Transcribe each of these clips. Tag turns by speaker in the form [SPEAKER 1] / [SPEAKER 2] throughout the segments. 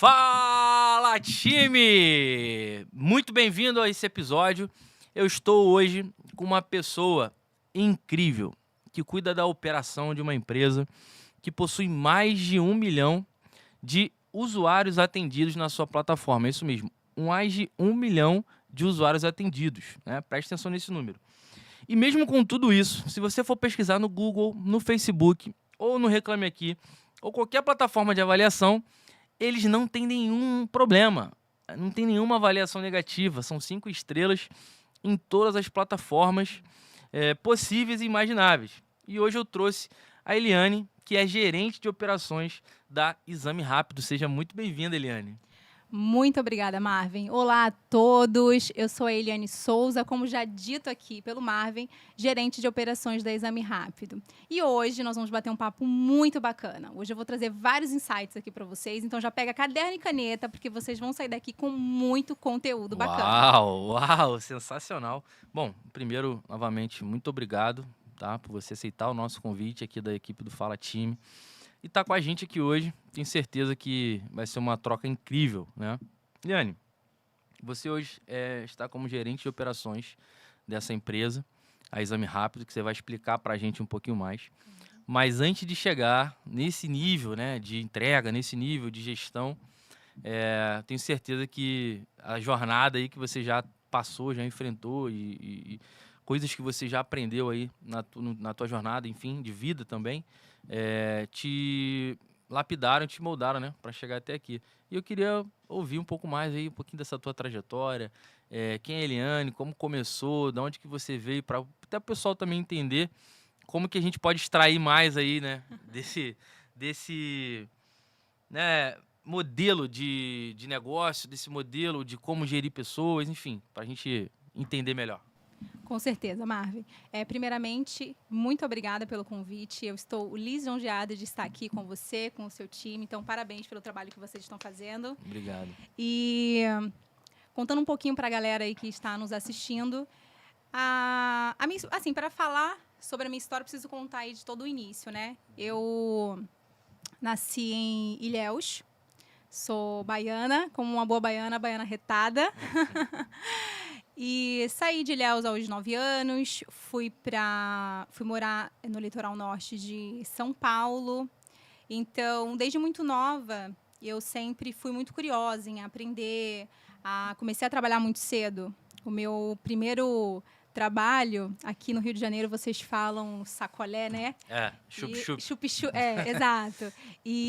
[SPEAKER 1] Fala, time! Muito bem-vindo a esse episódio. Eu estou hoje com uma pessoa incrível que cuida da operação de uma empresa que possui mais de 1 milhão de usuários atendidos na sua plataforma. É isso mesmo, mais de 1 milhão de usuários atendidos, né? Preste atenção nesse número. E mesmo com tudo isso, se você for pesquisar no Google, no Facebook, ou no Reclame Aqui, ou qualquer plataforma de avaliação, eles não têm nenhum problema, não tem nenhuma avaliação negativa, são 5 estrelas em todas as plataformas possíveis e imagináveis. E hoje eu trouxe a Eliane, que é gerente de operações da Exame Rápido. Seja muito bem-vinda, Eliane.
[SPEAKER 2] Muito obrigada, Marvin. Olá a todos, eu sou a Eliane Souza, como já dito aqui pelo Marvin, gerente de operações da Exame Rápido. E hoje nós vamos bater um papo muito bacana. Hoje eu vou trazer vários insights aqui para vocês, então já pega caderno e caneta, porque vocês vão sair daqui com muito conteúdo bacana.
[SPEAKER 1] Uau, sensacional. Bom, primeiro, novamente, muito obrigado, tá, por você aceitar o nosso convite aqui da equipe do Fala Time. E tá com a gente aqui hoje, tenho certeza que vai ser uma troca incrível, né? Eliane, você hoje está como gerente de operações dessa empresa, a Exame Rápido, que você vai explicar para a gente um pouquinho mais. Mas antes de chegar nesse nível, né, de entrega, nesse nível de gestão, tenho certeza que a jornada aí que você já passou, já enfrentou e coisas que você já aprendeu aí na tua jornada, enfim, de vida também, te lapidaram, te moldaram, né, para chegar até aqui. E eu queria ouvir um pouco mais aí, um pouquinho dessa tua trajetória, quem é a Eliane, como começou, de onde que você veio, para até o pessoal também entender como que a gente pode extrair mais aí, né, desse né, modelo de negócio, desse modelo de como gerir pessoas, enfim, para a gente entender melhor.
[SPEAKER 2] Com certeza, Marvin. Primeiramente, muito obrigada pelo convite. Eu estou lisonjeada de estar aqui com você, com o seu time. Então, parabéns pelo trabalho que vocês estão fazendo.
[SPEAKER 1] Obrigado.
[SPEAKER 2] E contando um pouquinho para a galera aí que está nos assistindo, assim, para falar sobre a minha história, eu preciso contar aí de todo o início, né? Eu nasci em Ilhéus, sou baiana, como uma boa baiana, baiana retada. E saí de Ilhéus aos 9 anos, fui morar no litoral norte de São Paulo. Então, desde muito nova, eu sempre fui muito curiosa em aprender. Comecei a trabalhar muito cedo. O meu primeiro trabalho, aqui no Rio de Janeiro, vocês falam sacolé, né?
[SPEAKER 1] Chup-chup.
[SPEAKER 2] Chup-chup, exato.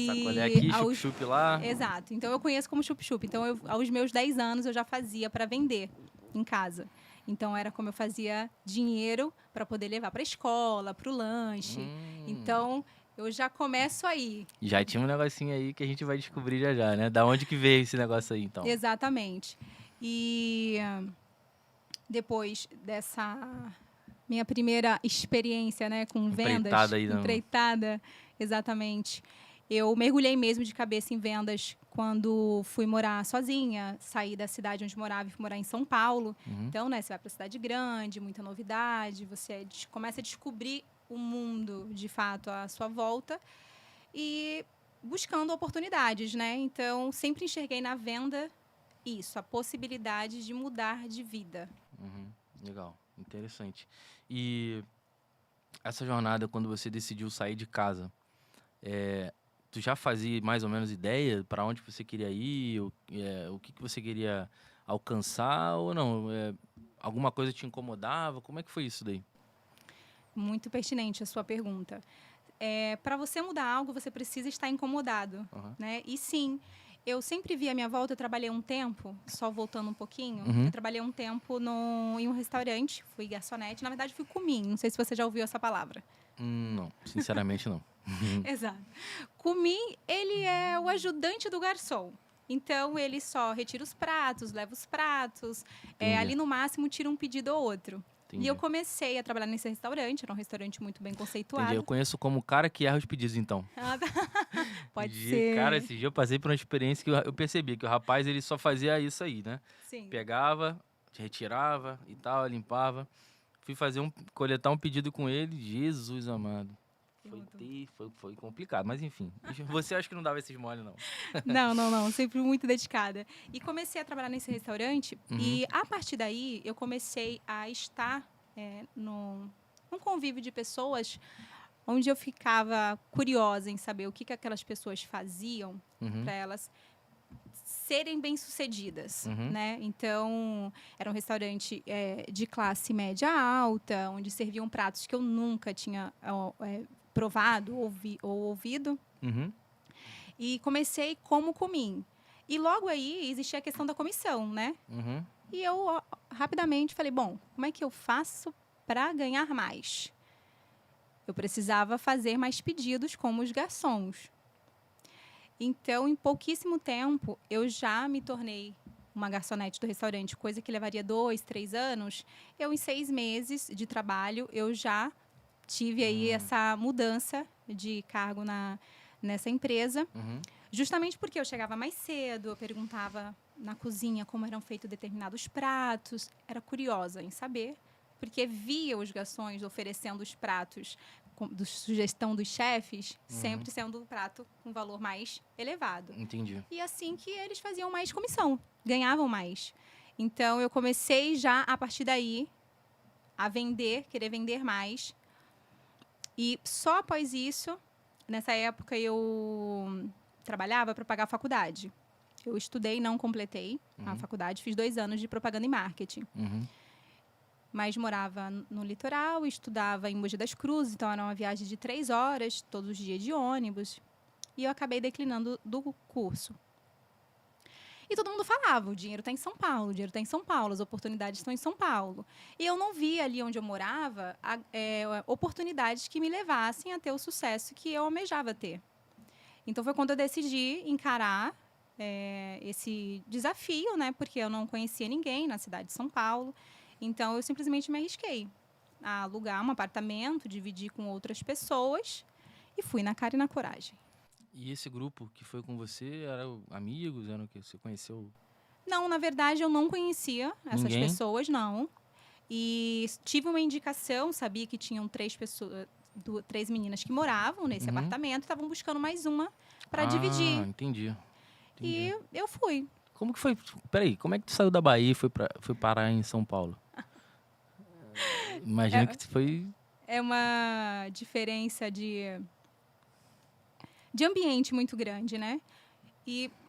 [SPEAKER 1] Sacolé aqui, chup-chup lá.
[SPEAKER 2] Exato. Então, eu conheço como chup-chup. Então, aos meus 10 anos, eu já fazia para vender em casa. Então, era como eu fazia dinheiro para poder levar para a escola, para o lanche. Então, eu já começo aí.
[SPEAKER 1] Já tinha um negocinho aí que a gente vai descobrir já, né? Da onde que veio esse negócio aí, então?
[SPEAKER 2] Exatamente. E depois dessa minha primeira experiência, né, com vendas, empreitada, exatamente, eu mergulhei mesmo de cabeça em vendas quando fui morar sozinha, saí da cidade onde morava e fui morar em São Paulo. Então, né, você vai para a cidade grande, muita novidade, você começa a descobrir o mundo, de fato, à sua volta e buscando oportunidades, né? Então, sempre enxerguei na venda isso, a possibilidade de mudar de vida.
[SPEAKER 1] Legal, interessante. E essa jornada, quando você decidiu sair de casa, tu já fazia mais ou menos ideia para onde você queria ir, o que você queria alcançar ou não? Alguma coisa te incomodava? Como é que foi isso daí?
[SPEAKER 2] Muito pertinente a sua pergunta. Para você mudar algo, você precisa estar incomodado, né? E sim, eu sempre vi à minha volta, eu trabalhei um tempo, só voltando um pouquinho, eu trabalhei um tempo em um restaurante, fui garçonete, na verdade fui cumim, não sei se você já ouviu essa palavra.
[SPEAKER 1] Não, sinceramente não.
[SPEAKER 2] Exato. Cumim, ele é o ajudante do garçom. Então, ele só retira os pratos, leva os pratos, ali no máximo tira um pedido ou outro.
[SPEAKER 1] Entendi.
[SPEAKER 2] E eu comecei a trabalhar nesse restaurante, era um restaurante muito bem conceituado.
[SPEAKER 1] Entendi. Eu conheço como o cara que erra os pedidos, então.
[SPEAKER 2] Pode ser.
[SPEAKER 1] Cara, esse dia eu passei por uma experiência que eu percebi que o rapaz ele só fazia isso aí, né?
[SPEAKER 2] Sim.
[SPEAKER 1] Pegava, retirava e tal, limpava. Fui coletar um pedido com ele, Jesus amado. Foi complicado, mas enfim. Você acha que não dava esses mole, não?
[SPEAKER 2] Não. Sempre muito dedicada. E comecei a trabalhar nesse restaurante. E, a partir daí, eu comecei a estar num convívio de pessoas onde eu ficava curiosa em saber o que aquelas pessoas faziam para elas serem bem-sucedidas, né? Então, era um restaurante de classe média alta, onde serviam pratos que eu nunca tinha provado ou ouvido. E comecei como comi. E logo aí existia a questão da comissão, né? E eu rapidamente falei, bom, como é que eu faço para ganhar mais? Eu precisava fazer mais pedidos como os garçons. Então, em pouquíssimo tempo, eu já me tornei uma garçonete do restaurante, coisa que levaria 2, 3 anos. Em 6 meses de trabalho, eu já tive aí essa mudança de cargo nessa empresa. Justamente porque eu chegava mais cedo, eu perguntava na cozinha como eram feitos determinados pratos. Era curiosa em saber, porque via os garçons oferecendo os pratos de sugestão dos chefes, sempre sendo um prato com valor mais elevado.
[SPEAKER 1] Entendi.
[SPEAKER 2] E assim que eles faziam mais comissão, ganhavam mais. Então, eu comecei já, a partir daí, a querer vender mais. E só após isso, nessa época, eu trabalhava para pagar a faculdade. Eu estudei, não completei a faculdade, fiz 2 anos de propaganda e marketing. Mas morava no litoral, estudava em Mogi das Cruzes, então era uma viagem de 3 horas, todos os dias de ônibus. E eu acabei declinando do curso. E todo mundo falava, o dinheiro está em São Paulo, o dinheiro está em São Paulo, as oportunidades estão em São Paulo. E eu não via ali onde eu morava oportunidades que me levassem a ter o sucesso que eu almejava ter. Então, foi quando eu decidi encarar esse desafio, né? Porque eu não conhecia ninguém na cidade de São Paulo. Então, eu simplesmente me arrisquei a alugar um apartamento, dividir com outras pessoas e fui na cara e na coragem.
[SPEAKER 1] E esse grupo que foi com você, eram amigos? Eram o que você conheceu?
[SPEAKER 2] Não, na verdade, eu não conhecia essas pessoas, não. E tive uma indicação, sabia que tinham 3 meninas que moravam nesse apartamento, estavam buscando mais uma para dividir.
[SPEAKER 1] Entendi.
[SPEAKER 2] E eu fui.
[SPEAKER 1] Como que foi? Peraí, como é que tu saiu da Bahia e foi parar em São Paulo? Imagino que foi...
[SPEAKER 2] É uma diferença de ambiente muito grande, né?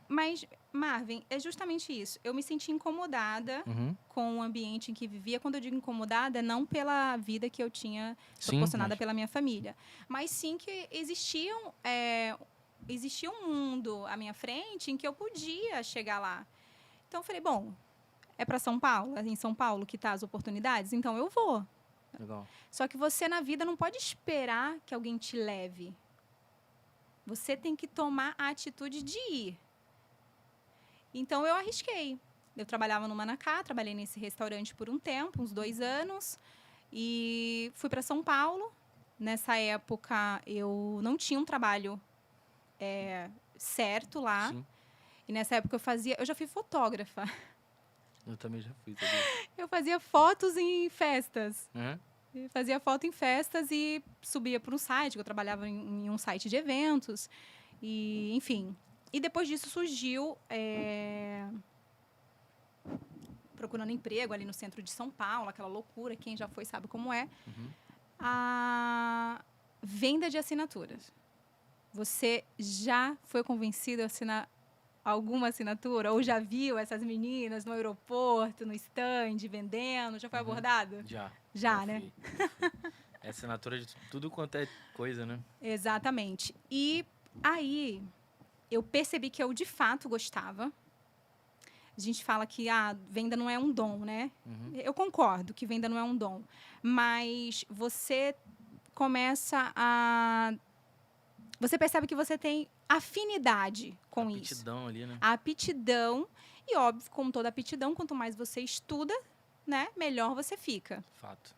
[SPEAKER 2] Mas, Marvin, é justamente isso. Eu me senti incomodada com o ambiente em que vivia. Quando eu digo incomodada, não pela vida que eu tinha proporcionada pela minha família, mas sim que existia um mundo à minha frente em que eu podia chegar lá. Então, eu falei, bom, é para São Paulo? É em São Paulo que tá as oportunidades? Então, eu vou.
[SPEAKER 1] Legal.
[SPEAKER 2] Só que você, na vida, não pode esperar que alguém te leve. Você tem que tomar a atitude de ir. Então, eu arrisquei. Eu trabalhava no Manacá, trabalhei nesse restaurante por um tempo, uns 2 anos. E fui para São Paulo. Nessa época, eu não tinha um trabalho certo lá.
[SPEAKER 1] Sim.
[SPEAKER 2] E nessa época, eu já fui fotógrafa.
[SPEAKER 1] Eu também já fui, sabia?
[SPEAKER 2] Eu fazia fotos em festas. Eu fazia foto em festas e subia para um site, que eu trabalhava em um site de eventos. E, enfim. E depois disso surgiu, procurando emprego ali no centro de São Paulo, aquela loucura, quem já foi sabe como é, a venda de assinaturas. Você já foi convencido a assinar alguma assinatura? Ou já viu essas meninas no aeroporto, no stand, vendendo? Já foi abordado? Já, né?
[SPEAKER 1] É assinatura de tudo quanto é coisa, né?
[SPEAKER 2] Exatamente. E aí, eu percebi que eu, de fato, gostava. A gente fala que a venda não é um dom, né? Eu concordo que venda não é um dom. Mas você começa a... Você percebe que você tem afinidade com isso.
[SPEAKER 1] A aptidão ali, né?
[SPEAKER 2] A aptidão. E, óbvio, como toda aptidão, quanto mais você estuda, né, melhor você fica.
[SPEAKER 1] Fato.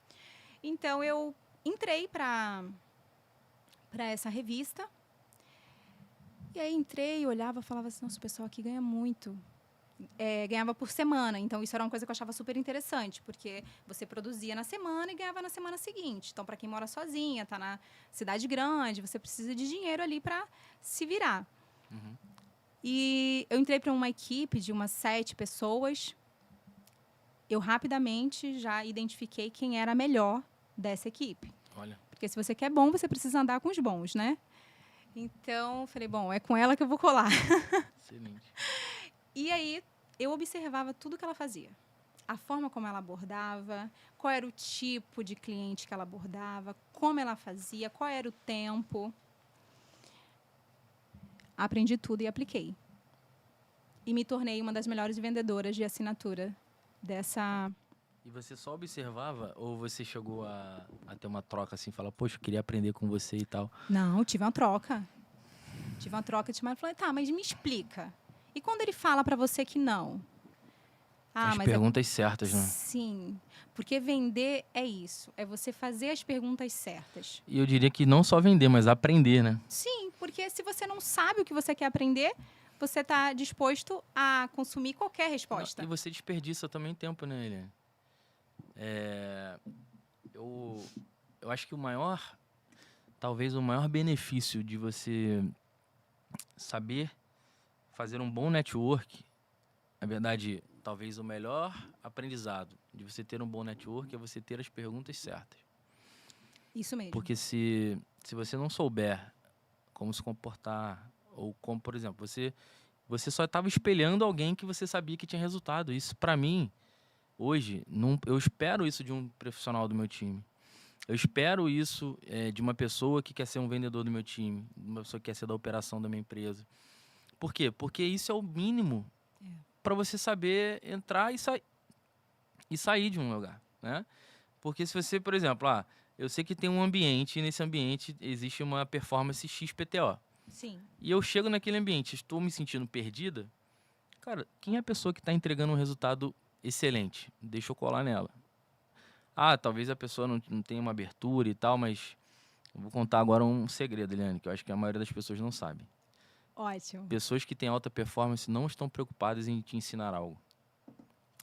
[SPEAKER 2] Então, eu entrei para essa revista. E aí, entrei, olhava, falava assim, nossa, o pessoal aqui ganha muito. ganhava por semana. Então, isso era uma coisa que eu achava super interessante, porque você produzia na semana e ganhava na semana seguinte. Então, para quem mora sozinha, está na cidade grande, você precisa de dinheiro ali para se virar.
[SPEAKER 1] Uhum.
[SPEAKER 2] E eu entrei para uma equipe de umas 7 pessoas. Eu rapidamente já identifiquei quem era a melhor dessa equipe.
[SPEAKER 1] Olha.
[SPEAKER 2] Porque se você quer bom, você precisa andar com os bons, né? Então, falei, bom, é com ela que eu vou colar.
[SPEAKER 1] Excelente.
[SPEAKER 2] E aí, eu observava tudo que ela fazia. A forma como ela abordava, qual era o tipo de cliente que ela abordava, como ela fazia, qual era o tempo. Aprendi tudo e apliquei. E me tornei uma das melhores vendedoras de assinatura dessa...
[SPEAKER 1] E você só observava ou você chegou a ter uma troca assim, falar, poxa, eu queria aprender com você e tal?
[SPEAKER 2] Não, tive uma troca. Tive uma troca de falei, tá, mas me explica. E quando ele fala para você que não?
[SPEAKER 1] As perguntas certas, né?
[SPEAKER 2] Sim, porque vender é isso, é você fazer as perguntas certas.
[SPEAKER 1] E eu diria que não só vender, mas aprender, né?
[SPEAKER 2] Sim, porque se você não sabe o que você quer aprender, você está disposto a consumir qualquer resposta.
[SPEAKER 1] Não, e você desperdiça também tempo, né, Eliane? Eu acho que talvez o maior benefício de você saber fazer um bom network, na verdade, talvez o melhor aprendizado de você ter um bom network é você ter as perguntas certas.
[SPEAKER 2] Isso mesmo.
[SPEAKER 1] Porque se você não souber como se comportar, ou como, por exemplo, você só estava espelhando alguém que você sabia que tinha resultado. Isso, para mim, hoje, eu espero isso de um profissional do meu time. Eu espero isso de uma pessoa que quer ser um vendedor do meu time, de uma pessoa que quer ser da operação da minha empresa. Por quê? Porque isso é o mínimo para você saber entrar e sair de um lugar, né? Porque se você, por exemplo, eu sei que tem um ambiente, e nesse ambiente existe uma performance XPTO.
[SPEAKER 2] Sim.
[SPEAKER 1] E eu chego naquele ambiente, estou me sentindo perdida. Cara, quem é a pessoa que está entregando um resultado excelente? Deixa eu colar nela. Talvez a pessoa não tenha uma abertura e tal, mas eu vou contar agora um segredo, Eliane, que eu acho que a maioria das pessoas não sabe.
[SPEAKER 2] Ótimo.
[SPEAKER 1] Pessoas que têm alta performance não estão preocupadas em te ensinar algo,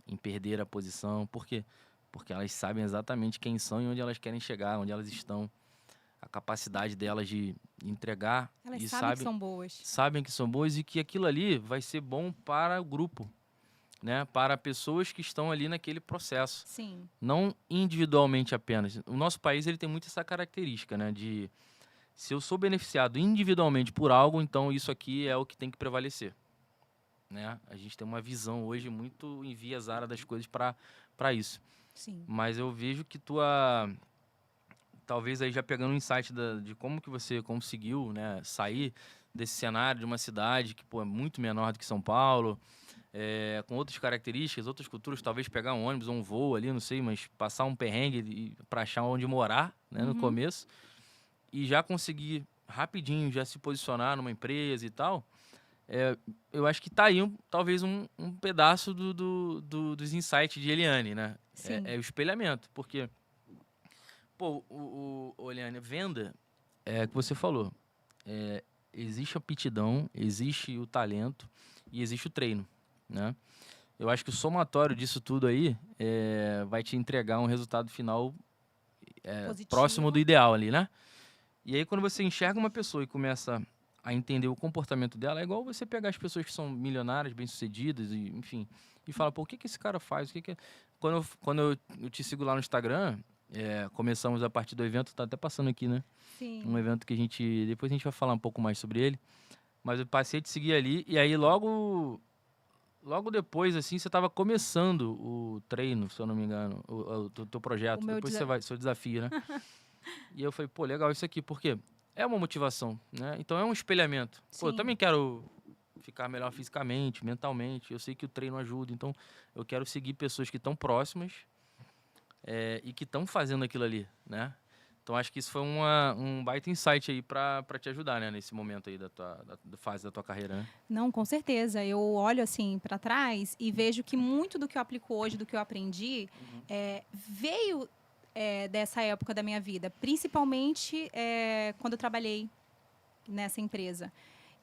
[SPEAKER 1] em perder a posição. Por quê? Porque elas sabem exatamente quem são e onde elas querem chegar, onde elas estão. A capacidade delas de entregar.
[SPEAKER 2] Elas sabem que são boas.
[SPEAKER 1] Sabem que são boas e que aquilo ali vai ser bom para o grupo, né? Para pessoas que estão ali naquele processo.
[SPEAKER 2] Sim.
[SPEAKER 1] Não individualmente apenas. O nosso país ele tem muito essa característica, né? De se eu sou beneficiado individualmente por algo, então isso aqui é o que tem que prevalecer, né? A gente tem uma visão hoje muito enviesada das coisas para isso.
[SPEAKER 2] Sim.
[SPEAKER 1] Mas eu vejo que talvez aí já pegando um insight de como que você conseguiu, né, sair desse cenário de uma cidade que é muito menor do que São Paulo, com outras características, outras culturas, talvez pegar um ônibus ou um voo ali, não sei, mas passar um perrengue para achar onde morar, né, no começo, e já conseguir rapidinho já se posicionar numa empresa e tal. Eu acho que tá aí talvez um pedaço dos insights de Eliane, né? É o espelhamento, porque Eliane, venda, que você falou, existe a aptidão, existe o talento e existe o treino, né? Eu acho que o somatório disso tudo aí vai te entregar um resultado final próximo do ideal ali, né? E aí quando você enxerga uma pessoa e começa a entender o comportamento dela, é igual você pegar as pessoas que são milionárias, bem-sucedidas, e, enfim, e falar, pô, o que esse cara faz? Quando eu te sigo lá no Instagram, começamos a partir do evento, tá até passando aqui, né?
[SPEAKER 2] Sim.
[SPEAKER 1] Um evento que depois a gente vai falar um pouco mais sobre ele, mas eu passei a te seguir ali, e aí logo depois, assim, você estava começando o treino, se eu não me engano, o teu projeto, depois seu desafio, né? E eu falei, pô, legal isso aqui, porque é uma motivação, né? Então é um espelhamento. Pô, eu também quero ficar melhor fisicamente, mentalmente. Eu sei que o treino ajuda, então eu quero seguir pessoas que estão próximas e que estão fazendo aquilo ali, né? Então acho que isso foi um baita insight aí para te ajudar, né? Nesse momento aí da fase da tua carreira, né?
[SPEAKER 2] Não, com certeza. Eu olho assim para trás e vejo que muito do que eu aplico hoje, do que eu aprendi, veio dessa época da minha vida, principalmente quando eu trabalhei nessa empresa.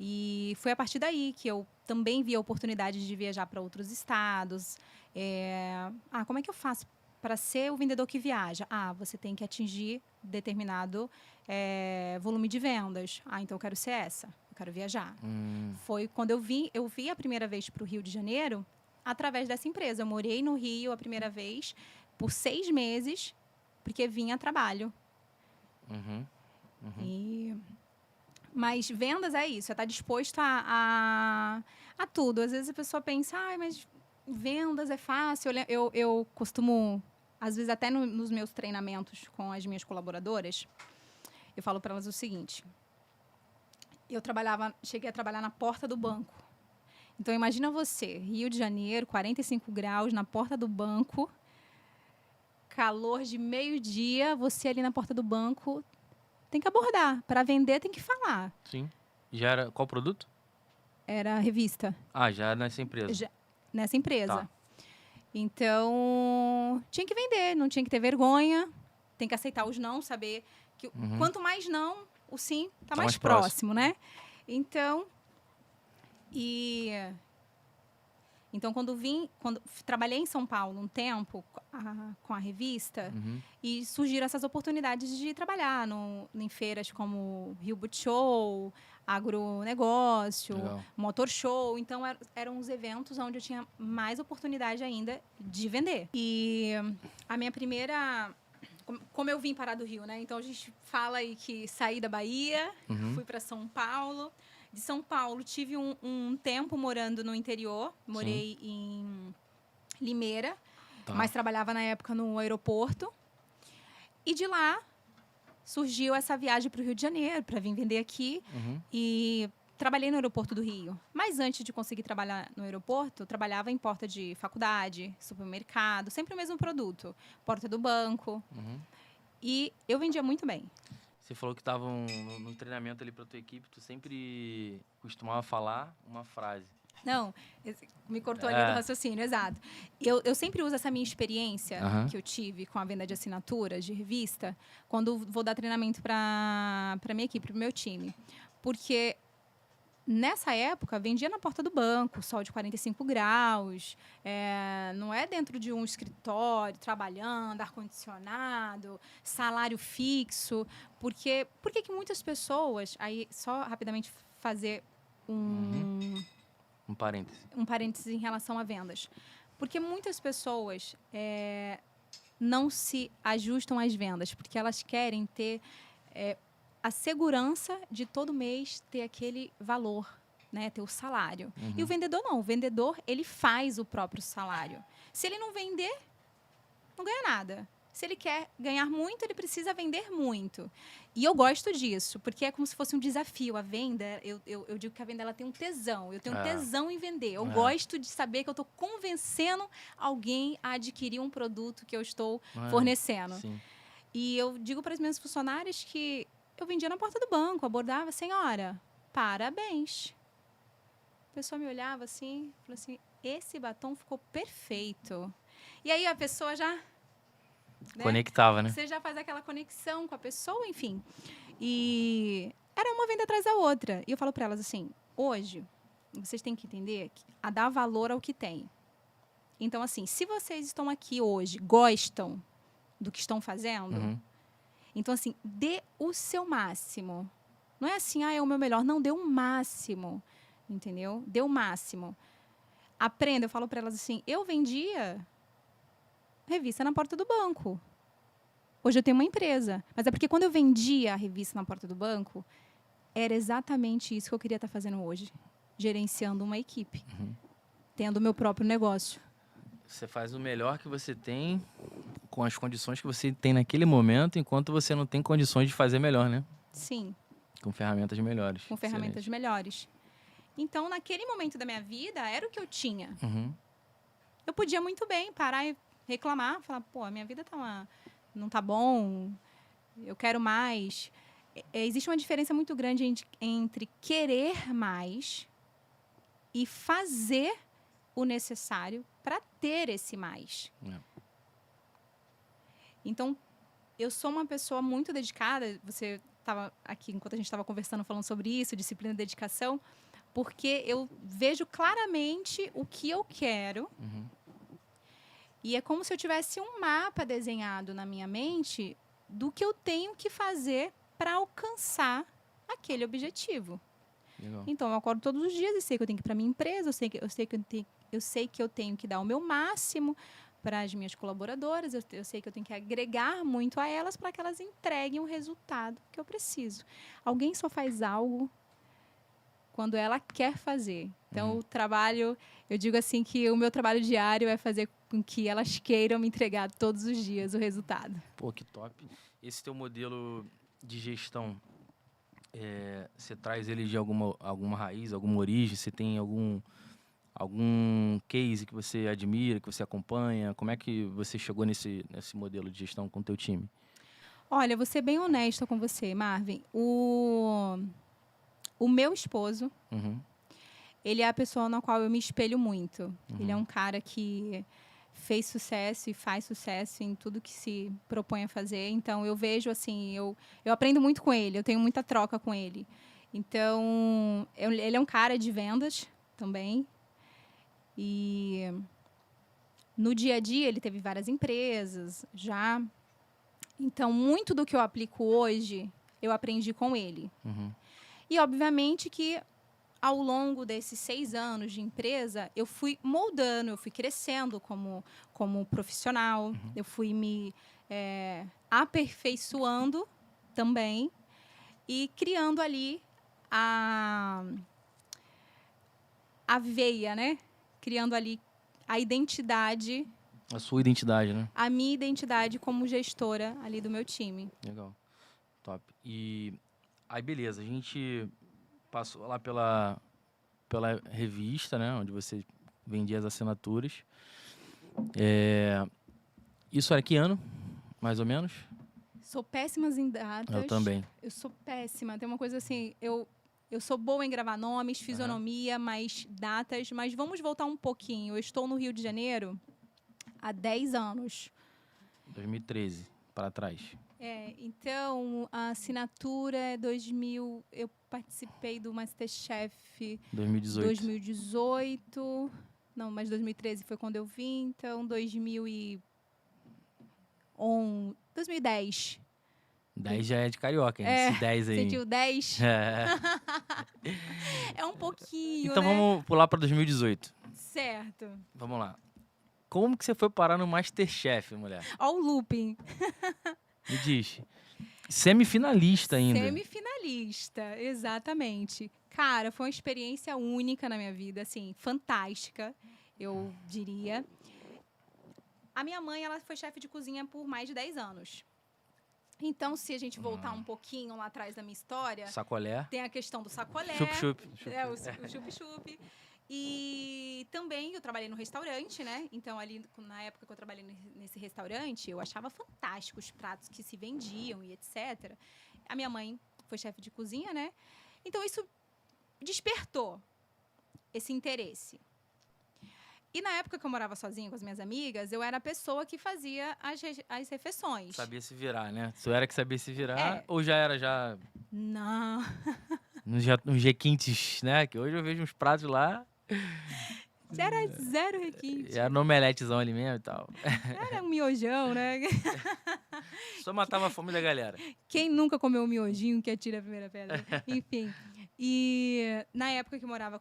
[SPEAKER 2] E foi a partir daí que eu também vi a oportunidade de viajar para outros estados. Como é que eu faço para ser o vendedor que viaja? Você tem que atingir determinado volume de vendas. Então eu quero ser essa, eu quero viajar. Foi quando eu vi a primeira vez para o Rio de Janeiro através dessa empresa. Eu morei no Rio a primeira vez por 6 meses, porque vinha a trabalho. Mas vendas é isso, é estar disposto a tudo. Às vezes a pessoa pensa, mas vendas é fácil. Eu costumo, às vezes até nos meus treinamentos com as minhas colaboradoras, eu falo para elas o seguinte: cheguei a trabalhar na porta do banco. Então imagina você, Rio de Janeiro, 45 graus, na porta do banco, calor de meio-dia, você ali na porta do banco. Tem que abordar. Para vender, tem que falar.
[SPEAKER 1] Sim. Já era... Qual produto?
[SPEAKER 2] Era a revista.
[SPEAKER 1] Já era nessa empresa.
[SPEAKER 2] Nessa empresa.
[SPEAKER 1] Tá.
[SPEAKER 2] Então, tinha que vender. Não tinha que ter vergonha. Tem que aceitar os não, saber que quanto mais não, o sim tá mais próximo, né? Então, quando trabalhei em São Paulo um tempo com a revista, e surgiram essas oportunidades de trabalhar em feiras como Rio Boot Show, agronegócio, motor show. Então, eram os eventos onde eu tinha mais oportunidade ainda de vender. E a minha primeira... Como eu vim parar do Rio, né? Então, a gente fala aí que saí da Bahia, fui para São Paulo. De São Paulo, tive um tempo morando no interior. Morei em Limeira, mas trabalhava na época no aeroporto. E de lá, surgiu essa viagem para o Rio de Janeiro, para vir vender aqui. E trabalhei no aeroporto do Rio. Mas antes de conseguir trabalhar no aeroporto, eu trabalhava em porta de faculdade, supermercado, sempre o mesmo produto. Porta do banco. E eu vendia muito bem.
[SPEAKER 1] Você falou que estava no treinamento ali para tua equipe, tu sempre costumava falar uma frase.
[SPEAKER 2] Não, me cortou ali do raciocínio, exato. Eu sempre uso essa minha experiência que eu tive com a venda de assinaturas, de revista, quando vou dar treinamento para minha equipe, para o meu time. Porque nessa época, vendia na porta do banco, sol de 45 graus, não é dentro de um escritório, trabalhando, ar-condicionado, salário fixo. Por que muitas pessoas... Aí, só rapidamente fazer
[SPEAKER 1] um parêntese.
[SPEAKER 2] Um parêntese em relação a vendas. Porque muitas pessoas não se ajustam às vendas, porque elas querem ter... a segurança de todo mês ter aquele valor, né? Ter o salário. E o vendedor não. O vendedor, ele faz o próprio salário. Se ele não vender, não ganha nada. Se ele quer ganhar muito, ele precisa vender muito. E eu gosto disso, porque é como se fosse um desafio. A venda, eu digo que a venda ela tem um tesão. Eu tenho um tesão em vender. Eu gosto de saber que eu estou convencendo alguém a adquirir um produto que eu estou fornecendo.
[SPEAKER 1] Sim.
[SPEAKER 2] E eu digo para as minhas funcionárias que eu vendia na porta do banco, abordava, senhora, parabéns. A pessoa me olhava assim, falou assim, esse batom ficou perfeito. E aí a pessoa já...
[SPEAKER 1] Conectava, né?
[SPEAKER 2] Você já faz aquela conexão com a pessoa, enfim. E era uma venda atrás da outra. E eu falo para elas assim, hoje, vocês têm que entender a dar valor ao que tem. Então, assim, se vocês estão aqui hoje, gostam do que estão fazendo... Então, assim, dê o seu máximo. Não é assim, é o meu melhor. Não, dê o máximo. Entendeu? Dê o máximo. Aprenda. Eu falo para elas assim, eu vendia revista na porta do banco. Hoje eu tenho uma empresa. Mas é porque quando eu vendia a revista na porta do banco, era exatamente isso que eu queria estar fazendo hoje. Gerenciando uma equipe. Tendo o meu próprio negócio.
[SPEAKER 1] Você faz o melhor que você tem com as condições que você tem naquele momento, enquanto você não tem condições de fazer melhor, né?
[SPEAKER 2] Sim.
[SPEAKER 1] Com ferramentas melhores.
[SPEAKER 2] Com ferramentas melhores. Então, naquele momento da minha vida, era o que eu tinha. Eu podia muito bem parar e reclamar, falar, pô, a minha vida não tá bom, eu quero mais. Existe uma diferença muito grande entre querer mais e fazer o necessário para ter esse mais. Então, eu sou uma pessoa muito dedicada. Você estava aqui, enquanto a gente estava conversando, falando sobre isso, disciplina e dedicação, porque eu vejo claramente o que eu quero. E é como se eu tivesse um mapa desenhado na minha mente do que eu tenho que fazer para alcançar aquele objetivo.
[SPEAKER 1] Legal.
[SPEAKER 2] Então, eu acordo todos os dias e sei que eu tenho que ir para a minha empresa, eu sei que eu tenho que dar o meu máximo para as minhas colaboradoras, eu sei que eu tenho que agregar muito a elas para que elas entreguem o resultado que eu preciso. Alguém só faz algo quando ela quer fazer. Então, o trabalho, eu digo assim que o meu trabalho diário é fazer com que elas queiram me entregar todos os dias o resultado.
[SPEAKER 1] Pô, que top. Esse teu modelo de gestão, você traz ele de alguma raiz, alguma origem? Você tem algum case que você admira, que você acompanha? Como é que você chegou nesse modelo de gestão com o teu time?
[SPEAKER 2] Olha, vou ser bem honesta com você, Marvin. O meu esposo, ele é a pessoa na qual eu me espelho muito. Ele é um cara que fez sucesso e faz sucesso em tudo que se propõe a fazer. Então, eu vejo assim, eu aprendo muito com ele, eu tenho muita troca com ele. Então, ele é um cara de vendas também. E no dia a dia, ele teve várias empresas já. Então, muito do que eu aplico hoje, eu aprendi com ele. E, obviamente, que ao longo desses 6 anos de empresa, eu fui moldando, eu fui crescendo como profissional, eu fui me aperfeiçoando também e criando ali a veia, né? Criando ali a identidade.
[SPEAKER 1] A sua identidade, né?
[SPEAKER 2] A minha identidade como gestora ali do meu time.
[SPEAKER 1] Legal. Top. E aí, beleza, a gente passou lá pela revista, né? Onde você vendia as assinaturas. Isso era que ano, mais ou menos?
[SPEAKER 2] Sou péssima em datas.
[SPEAKER 1] Eu também.
[SPEAKER 2] Eu sou péssima. Tem uma coisa assim, eu sou boa em gravar nomes, fisionomia, mas datas. Mas vamos voltar um pouquinho. Eu estou no Rio de Janeiro há 10 anos.
[SPEAKER 1] 2013, para trás.
[SPEAKER 2] Então, a assinatura é 2000... Eu participei do MasterChef 2018. Não, mas 2013 foi quando eu vim. Então, 2010.
[SPEAKER 1] 10 já é de carioca, hein? Esse 10 aí.
[SPEAKER 2] Sentiu 10? É um pouquinho,
[SPEAKER 1] então,
[SPEAKER 2] né?
[SPEAKER 1] vamos pular para 2018.
[SPEAKER 2] Certo.
[SPEAKER 1] Vamos lá. Como que você foi parar no MasterChef, mulher?
[SPEAKER 2] Ó o looping.
[SPEAKER 1] Me diz. Semifinalista ainda.
[SPEAKER 2] Semifinalista, exatamente. Cara, foi uma experiência única na minha vida, assim, fantástica, eu diria. A minha mãe, ela foi chefe de cozinha por mais de 10 anos. Então, se a gente voltar um pouquinho lá atrás da minha história...
[SPEAKER 1] Sacolé.
[SPEAKER 2] Tem a questão do sacolé.
[SPEAKER 1] Chup-chup.
[SPEAKER 2] O chup-chup. E também eu trabalhei no restaurante, né? Então, ali, na época que eu trabalhei nesse restaurante, eu achava fantástico os pratos que se vendiam e etc. A minha mãe foi chefe de cozinha, né? Então, isso despertou esse interesse. E na época que eu morava sozinha com as minhas amigas, eu era a pessoa que fazia as refeições.
[SPEAKER 1] Sabia se virar, né? Tu era que sabia se virar ou já era já...
[SPEAKER 2] Não.
[SPEAKER 1] Nos requintes, né? Que hoje eu vejo uns pratos lá...
[SPEAKER 2] Era zero requinte.
[SPEAKER 1] Era no omeletezão ali mesmo e tal.
[SPEAKER 2] Era um miojão, né?
[SPEAKER 1] Só matava a fome da galera.
[SPEAKER 2] Quem nunca comeu um miojinho que atira a primeira pedra? Enfim. E na época que eu morava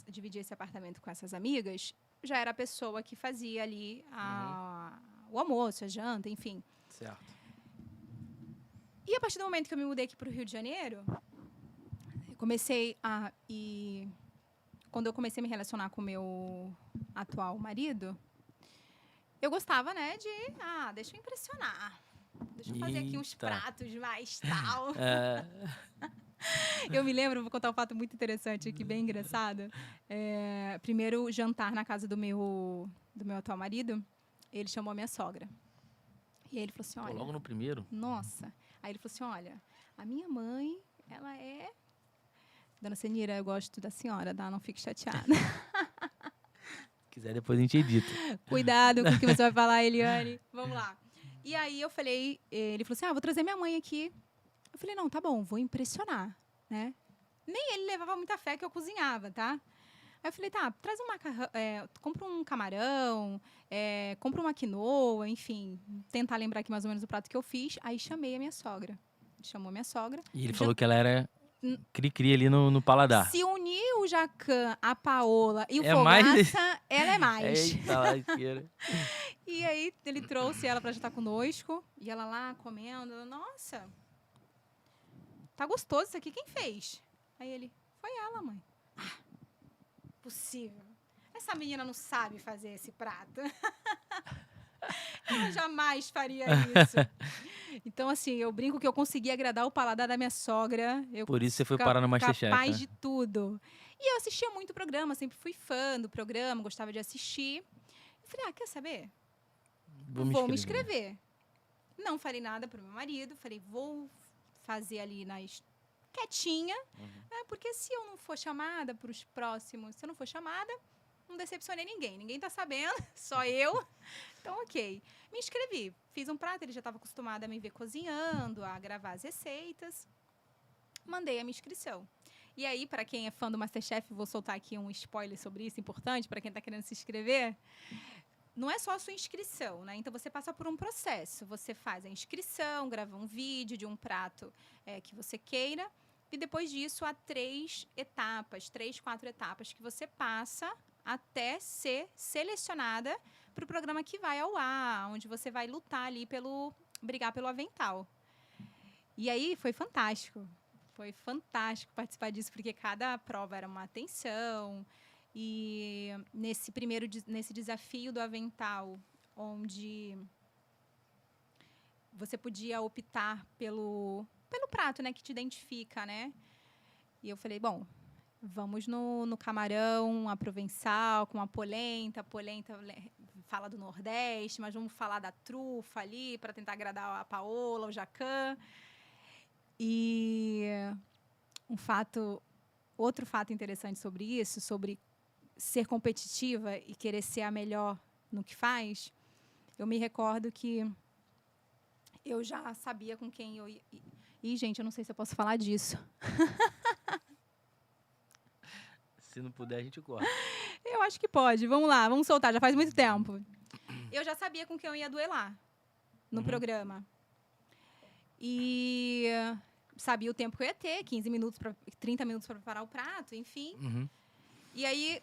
[SPEAKER 2] dividia esse apartamento com essas amigas, já era a pessoa que fazia ali o almoço, a janta, enfim.
[SPEAKER 1] Certo.
[SPEAKER 2] E a partir do momento que eu me mudei aqui para o Rio de Janeiro, eu comecei quando eu comecei a me relacionar com o meu atual marido, eu gostava, né, deixa eu impressionar. Deixa eu fazer aqui uns pratos mais tal. Eu me lembro, vou contar um fato muito interessante aqui, bem engraçado. Primeiro jantar na casa do meu atual marido, ele chamou a minha sogra. E aí ele falou assim, olha...
[SPEAKER 1] logo no primeiro?
[SPEAKER 2] Nossa. Aí ele falou assim, olha, a minha mãe, ela é... Dona Senira, eu gosto da senhora, tá? Não fique chateada.
[SPEAKER 1] Se quiser, depois a gente edita.
[SPEAKER 2] Cuidado com o que você vai falar, Eliane. Vamos lá. E aí eu falei, ele falou assim, vou trazer minha mãe aqui Eu falei, não, tá bom, vou impressionar, né? Nem ele levava muita fé que eu cozinhava, tá? Aí eu falei, tá, traz um macarrão, compra um camarão, compra uma quinoa, enfim. Tentar lembrar aqui mais ou menos o prato que eu fiz. Aí chamei a minha sogra. Chamou a minha sogra.
[SPEAKER 1] E ele falou que ela era cri-cri ali no paladar.
[SPEAKER 2] Se unir o Jacan, a Paola e o
[SPEAKER 1] É
[SPEAKER 2] Fogaça,
[SPEAKER 1] mais...
[SPEAKER 2] ela é mais.
[SPEAKER 1] Eita, lasqueira.
[SPEAKER 2] E aí ele trouxe ela pra jantar conosco. E ela lá comendo. Nossa, tá gostoso isso aqui. Quem fez? Aí ele, foi ela, mãe. Possível. Essa menina não sabe fazer esse prato. Ela jamais faria isso. Então, assim, eu brinco que eu consegui agradar o paladar da minha sogra.
[SPEAKER 1] Por isso você foi parar no MasterChef,
[SPEAKER 2] capaz
[SPEAKER 1] né?
[SPEAKER 2] de tudo. E eu assistia muito o programa, sempre fui fã do programa, gostava de assistir. Eu falei, quer saber? Vou me inscrever. Não falei nada pro meu marido, falei, vou fazer ali quietinha, porque se eu não for chamada para os próximos, se eu não for chamada, não decepcionei ninguém tá sabendo, só eu. Então, ok. Me inscrevi, fiz um prato, ele já estava acostumado a me ver cozinhando, a gravar as receitas. Mandei a minha inscrição. E aí, para quem é fã do MasterChef, vou soltar aqui um spoiler sobre isso, importante, para quem está querendo se inscrever. Não é só a sua inscrição, né? Então, você passa por um processo. Você faz a inscrição, grava um vídeo de um prato que você queira. E depois disso, há 3, 4 etapas que você passa até ser selecionada para o programa que vai ao ar, onde você vai lutar ali brigar pelo avental. E aí, foi fantástico. Foi fantástico participar disso, porque cada prova era uma atenção. E nesse desafio do avental, onde você podia optar pelo prato, né, que te identifica, né? E eu falei, bom, vamos no camarão, a provençal, com a polenta. A polenta fala do Nordeste, mas vamos falar da trufa ali, para tentar agradar a Paola, o Jacan. E outro fato interessante sobre isso, sobre ser competitiva e querer ser a melhor no que faz, eu me recordo que eu já sabia com quem eu ia. E, gente, eu não sei se eu posso falar disso.
[SPEAKER 1] Se não puder, a gente corta.
[SPEAKER 2] Eu acho que pode. Vamos lá, vamos soltar. Já faz muito tempo. Eu já sabia com quem eu ia duelar no programa. E sabia o tempo que eu ia ter, 30 minutos para preparar o prato, enfim. E aí,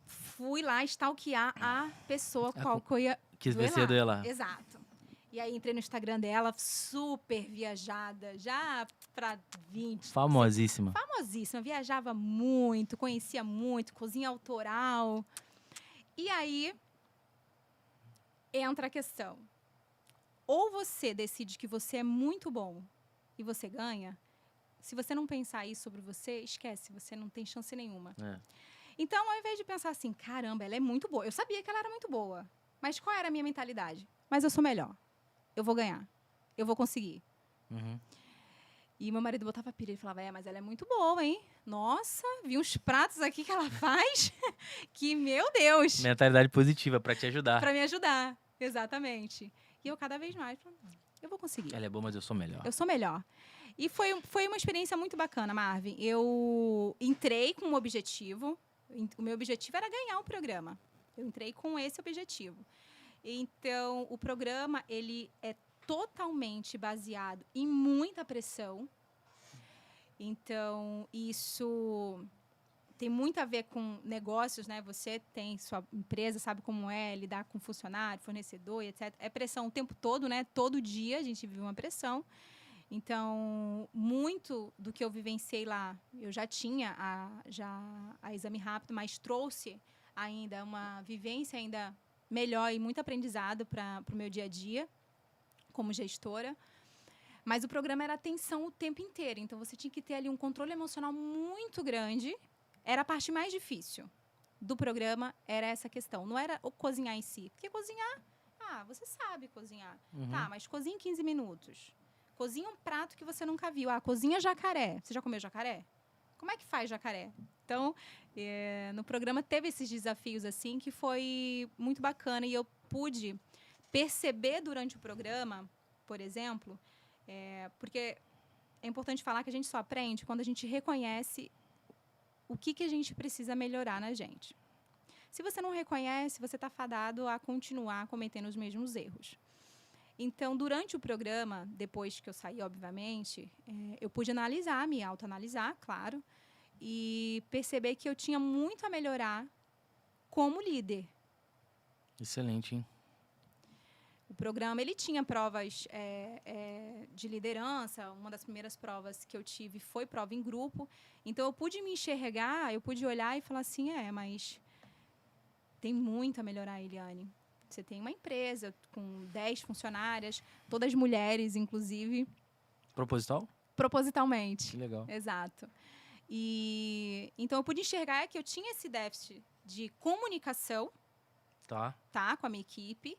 [SPEAKER 2] fui lá stalkear a pessoa qual que eu ia
[SPEAKER 1] quis ver você duelar.
[SPEAKER 2] Exato. E aí, entrei no Instagram dela, super viajada, já para 20.
[SPEAKER 1] Famosíssima.
[SPEAKER 2] Famosíssima. Viajava muito, conhecia muito, cozinha autoral. E aí, entra a questão. Ou você decide que você é muito bom e você ganha. Se você não pensar isso sobre você, esquece, você não tem chance nenhuma. Então, ao invés de pensar assim, caramba, ela é muito boa. Eu sabia que ela era muito boa. Mas qual era a minha mentalidade? Mas eu sou melhor. Eu vou ganhar. Eu vou conseguir. E meu marido botava pilha. Ele falava, mas ela é muito boa, hein? Nossa, vi uns pratos aqui que ela faz que, meu Deus.
[SPEAKER 1] Mentalidade positiva, para te ajudar.
[SPEAKER 2] Para me ajudar, exatamente. E eu cada vez mais, eu vou conseguir.
[SPEAKER 1] Ela é boa, mas eu sou melhor.
[SPEAKER 2] Eu sou melhor. E foi uma experiência muito bacana, Marvin. Eu entrei com um objetivo. O meu objetivo era ganhar o programa. Eu entrei com esse objetivo. Então, o programa, ele é totalmente baseado em muita pressão. Então, isso tem muito a ver com negócios, né? Você tem sua empresa, sabe como é lidar com funcionário, fornecedor, etc. É pressão o tempo todo, né? Todo dia a gente vive uma pressão. Então, muito do que eu vivenciei lá, eu já tinha a Exame Rápido, mas trouxe ainda uma vivência ainda melhor e muito aprendizado para o meu dia a dia como gestora. Mas o programa era atenção o tempo inteiro. Então, você tinha que ter ali um controle emocional muito grande. Era a parte mais difícil do programa, era essa questão. Não era o cozinhar em si. Porque cozinhar, você sabe cozinhar. Tá, mas cozinha em 15 minutos. Cozinha um prato que você nunca viu. Cozinha jacaré. Você já comeu jacaré? Como é que faz jacaré? Então, no programa teve esses desafios assim que foi muito bacana. E eu pude perceber durante o programa, por exemplo, porque é importante falar que a gente só aprende quando a gente reconhece o que a gente precisa melhorar na gente. Se você não reconhece, você está fadado a continuar cometendo os mesmos erros. Então, durante o programa, depois que eu saí, obviamente, eu pude analisar, me autoanalisar, claro, e perceber que eu tinha muito a melhorar como líder.
[SPEAKER 1] Excelente, hein?
[SPEAKER 2] O programa, ele tinha provas de liderança. Uma das primeiras provas que eu tive foi prova em grupo. Então, eu pude me enxergar, eu pude olhar e falar assim, mas tem muito a melhorar, Eliane. Você tem uma empresa com 10 funcionárias, todas mulheres, inclusive.
[SPEAKER 1] Proposital?
[SPEAKER 2] Propositalmente.
[SPEAKER 1] Que legal.
[SPEAKER 2] Exato. E então, eu pude enxergar que eu tinha esse déficit de comunicação com a minha equipe.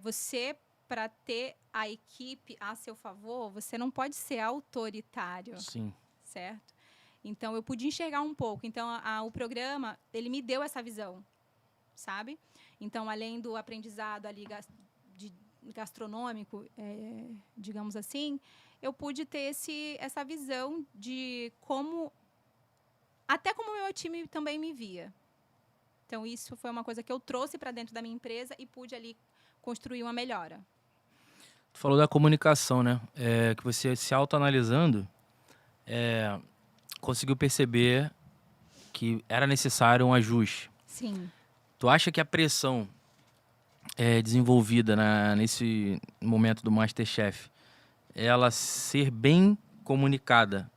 [SPEAKER 2] Você, para ter a equipe a seu favor, você não pode ser autoritário.
[SPEAKER 1] Sim.
[SPEAKER 2] Certo? Então, eu pude enxergar um pouco. Então, o programa, ele me deu essa visão, sabe? Então, além do aprendizado ali gastronômico, digamos assim, eu pude ter essa visão de até como o meu time também me via. Então, isso foi uma coisa que eu trouxe para dentro da minha empresa e pude ali construir uma melhora.
[SPEAKER 1] Tu falou da comunicação, né? Que você, se autoanalisando, conseguiu perceber que era necessário um ajuste.
[SPEAKER 2] Sim.
[SPEAKER 1] Tu acha que a pressão desenvolvida nesse momento do MasterChef, ela ser bem comunicada,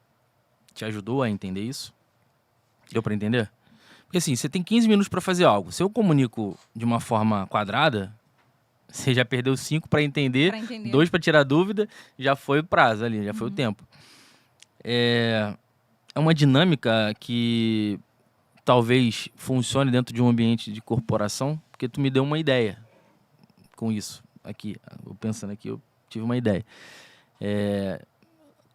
[SPEAKER 1] te ajudou a entender isso? Deu para entender? Porque assim, você tem 15 minutos para fazer algo. Se eu comunico de uma forma quadrada, você já perdeu 5 para entender, 2 para tirar dúvida, já foi o prazo ali, já foi o tempo. É uma dinâmica que talvez funcione dentro de um ambiente de corporação, porque tu me deu uma ideia com isso aqui. Eu pensando aqui, eu tive uma ideia.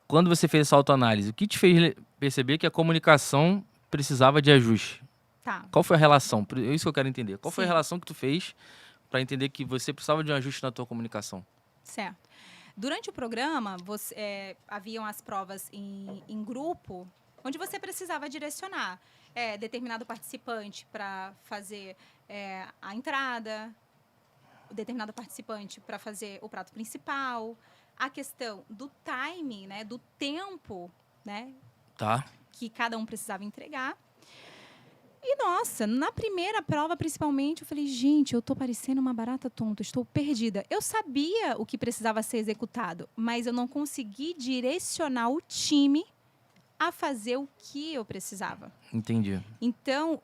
[SPEAKER 1] Quando você fez essa autoanálise, o que te fez perceber que a comunicação precisava de ajuste?
[SPEAKER 2] Tá.
[SPEAKER 1] Qual foi a relação? É isso que eu quero entender. Qual foi a relação que tu fez para entender que você precisava de um ajuste na tua comunicação?
[SPEAKER 2] Certo. Durante o programa, haviam as provas em grupo, onde você precisava direcionar determinado participante para fazer a entrada, determinado participante para fazer o prato principal, a questão do time, né, do tempo, né, que cada um precisava entregar. E, nossa, na primeira prova, principalmente, eu falei, gente, eu tô parecendo uma barata tonta, estou perdida. Eu sabia o que precisava ser executado, mas eu não consegui direcionar o time a fazer o que eu precisava.
[SPEAKER 1] Entendi.
[SPEAKER 2] Então,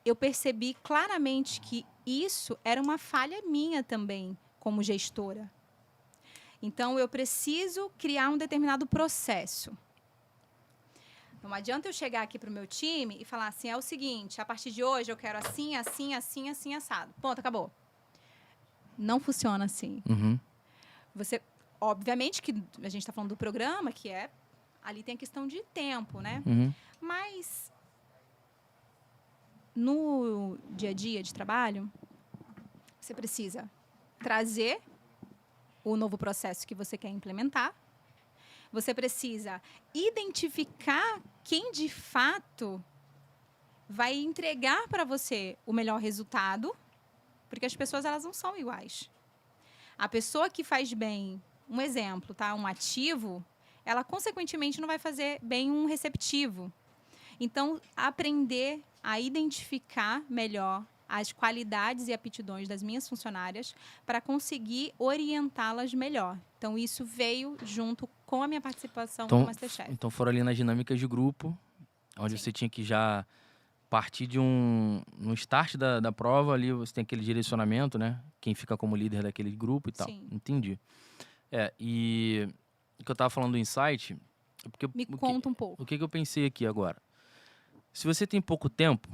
[SPEAKER 2] eu percebi claramente que isso era uma falha minha também, como gestora. Então, eu preciso criar um determinado processo. Não adianta eu chegar aqui para o meu time e falar assim, é o seguinte, a partir de hoje eu quero assim, assim, assim, assim, assado. Ponto, acabou. Não funciona assim.
[SPEAKER 1] Uhum.
[SPEAKER 2] Você, obviamente que a gente está falando do programa, que ali tem a questão de tempo, né?
[SPEAKER 1] Uhum.
[SPEAKER 2] Mas no dia a dia de trabalho, você precisa trazer o novo processo que você quer implementar. Você precisa identificar quem, de fato, vai entregar para você o melhor resultado, porque as pessoas elas não são iguais. A pessoa que faz bem, um exemplo, tá? Um ativo, ela, consequentemente, não vai fazer bem um receptivo. Então, aprender a identificar melhor as qualidades e aptidões das minhas funcionárias para conseguir orientá-las melhor. Então, isso veio junto com a minha participação no MasterChef.
[SPEAKER 1] Então, foram ali nas dinâmicas de grupo, onde você tinha que já partir de no start da prova, ali você tem aquele direcionamento, né? Quem fica como líder daquele grupo e tal.
[SPEAKER 2] Sim.
[SPEAKER 1] Entendi. E o que eu estava falando do insight...
[SPEAKER 2] Conta um pouco.
[SPEAKER 1] O que eu pensei aqui agora? Se você tem pouco tempo,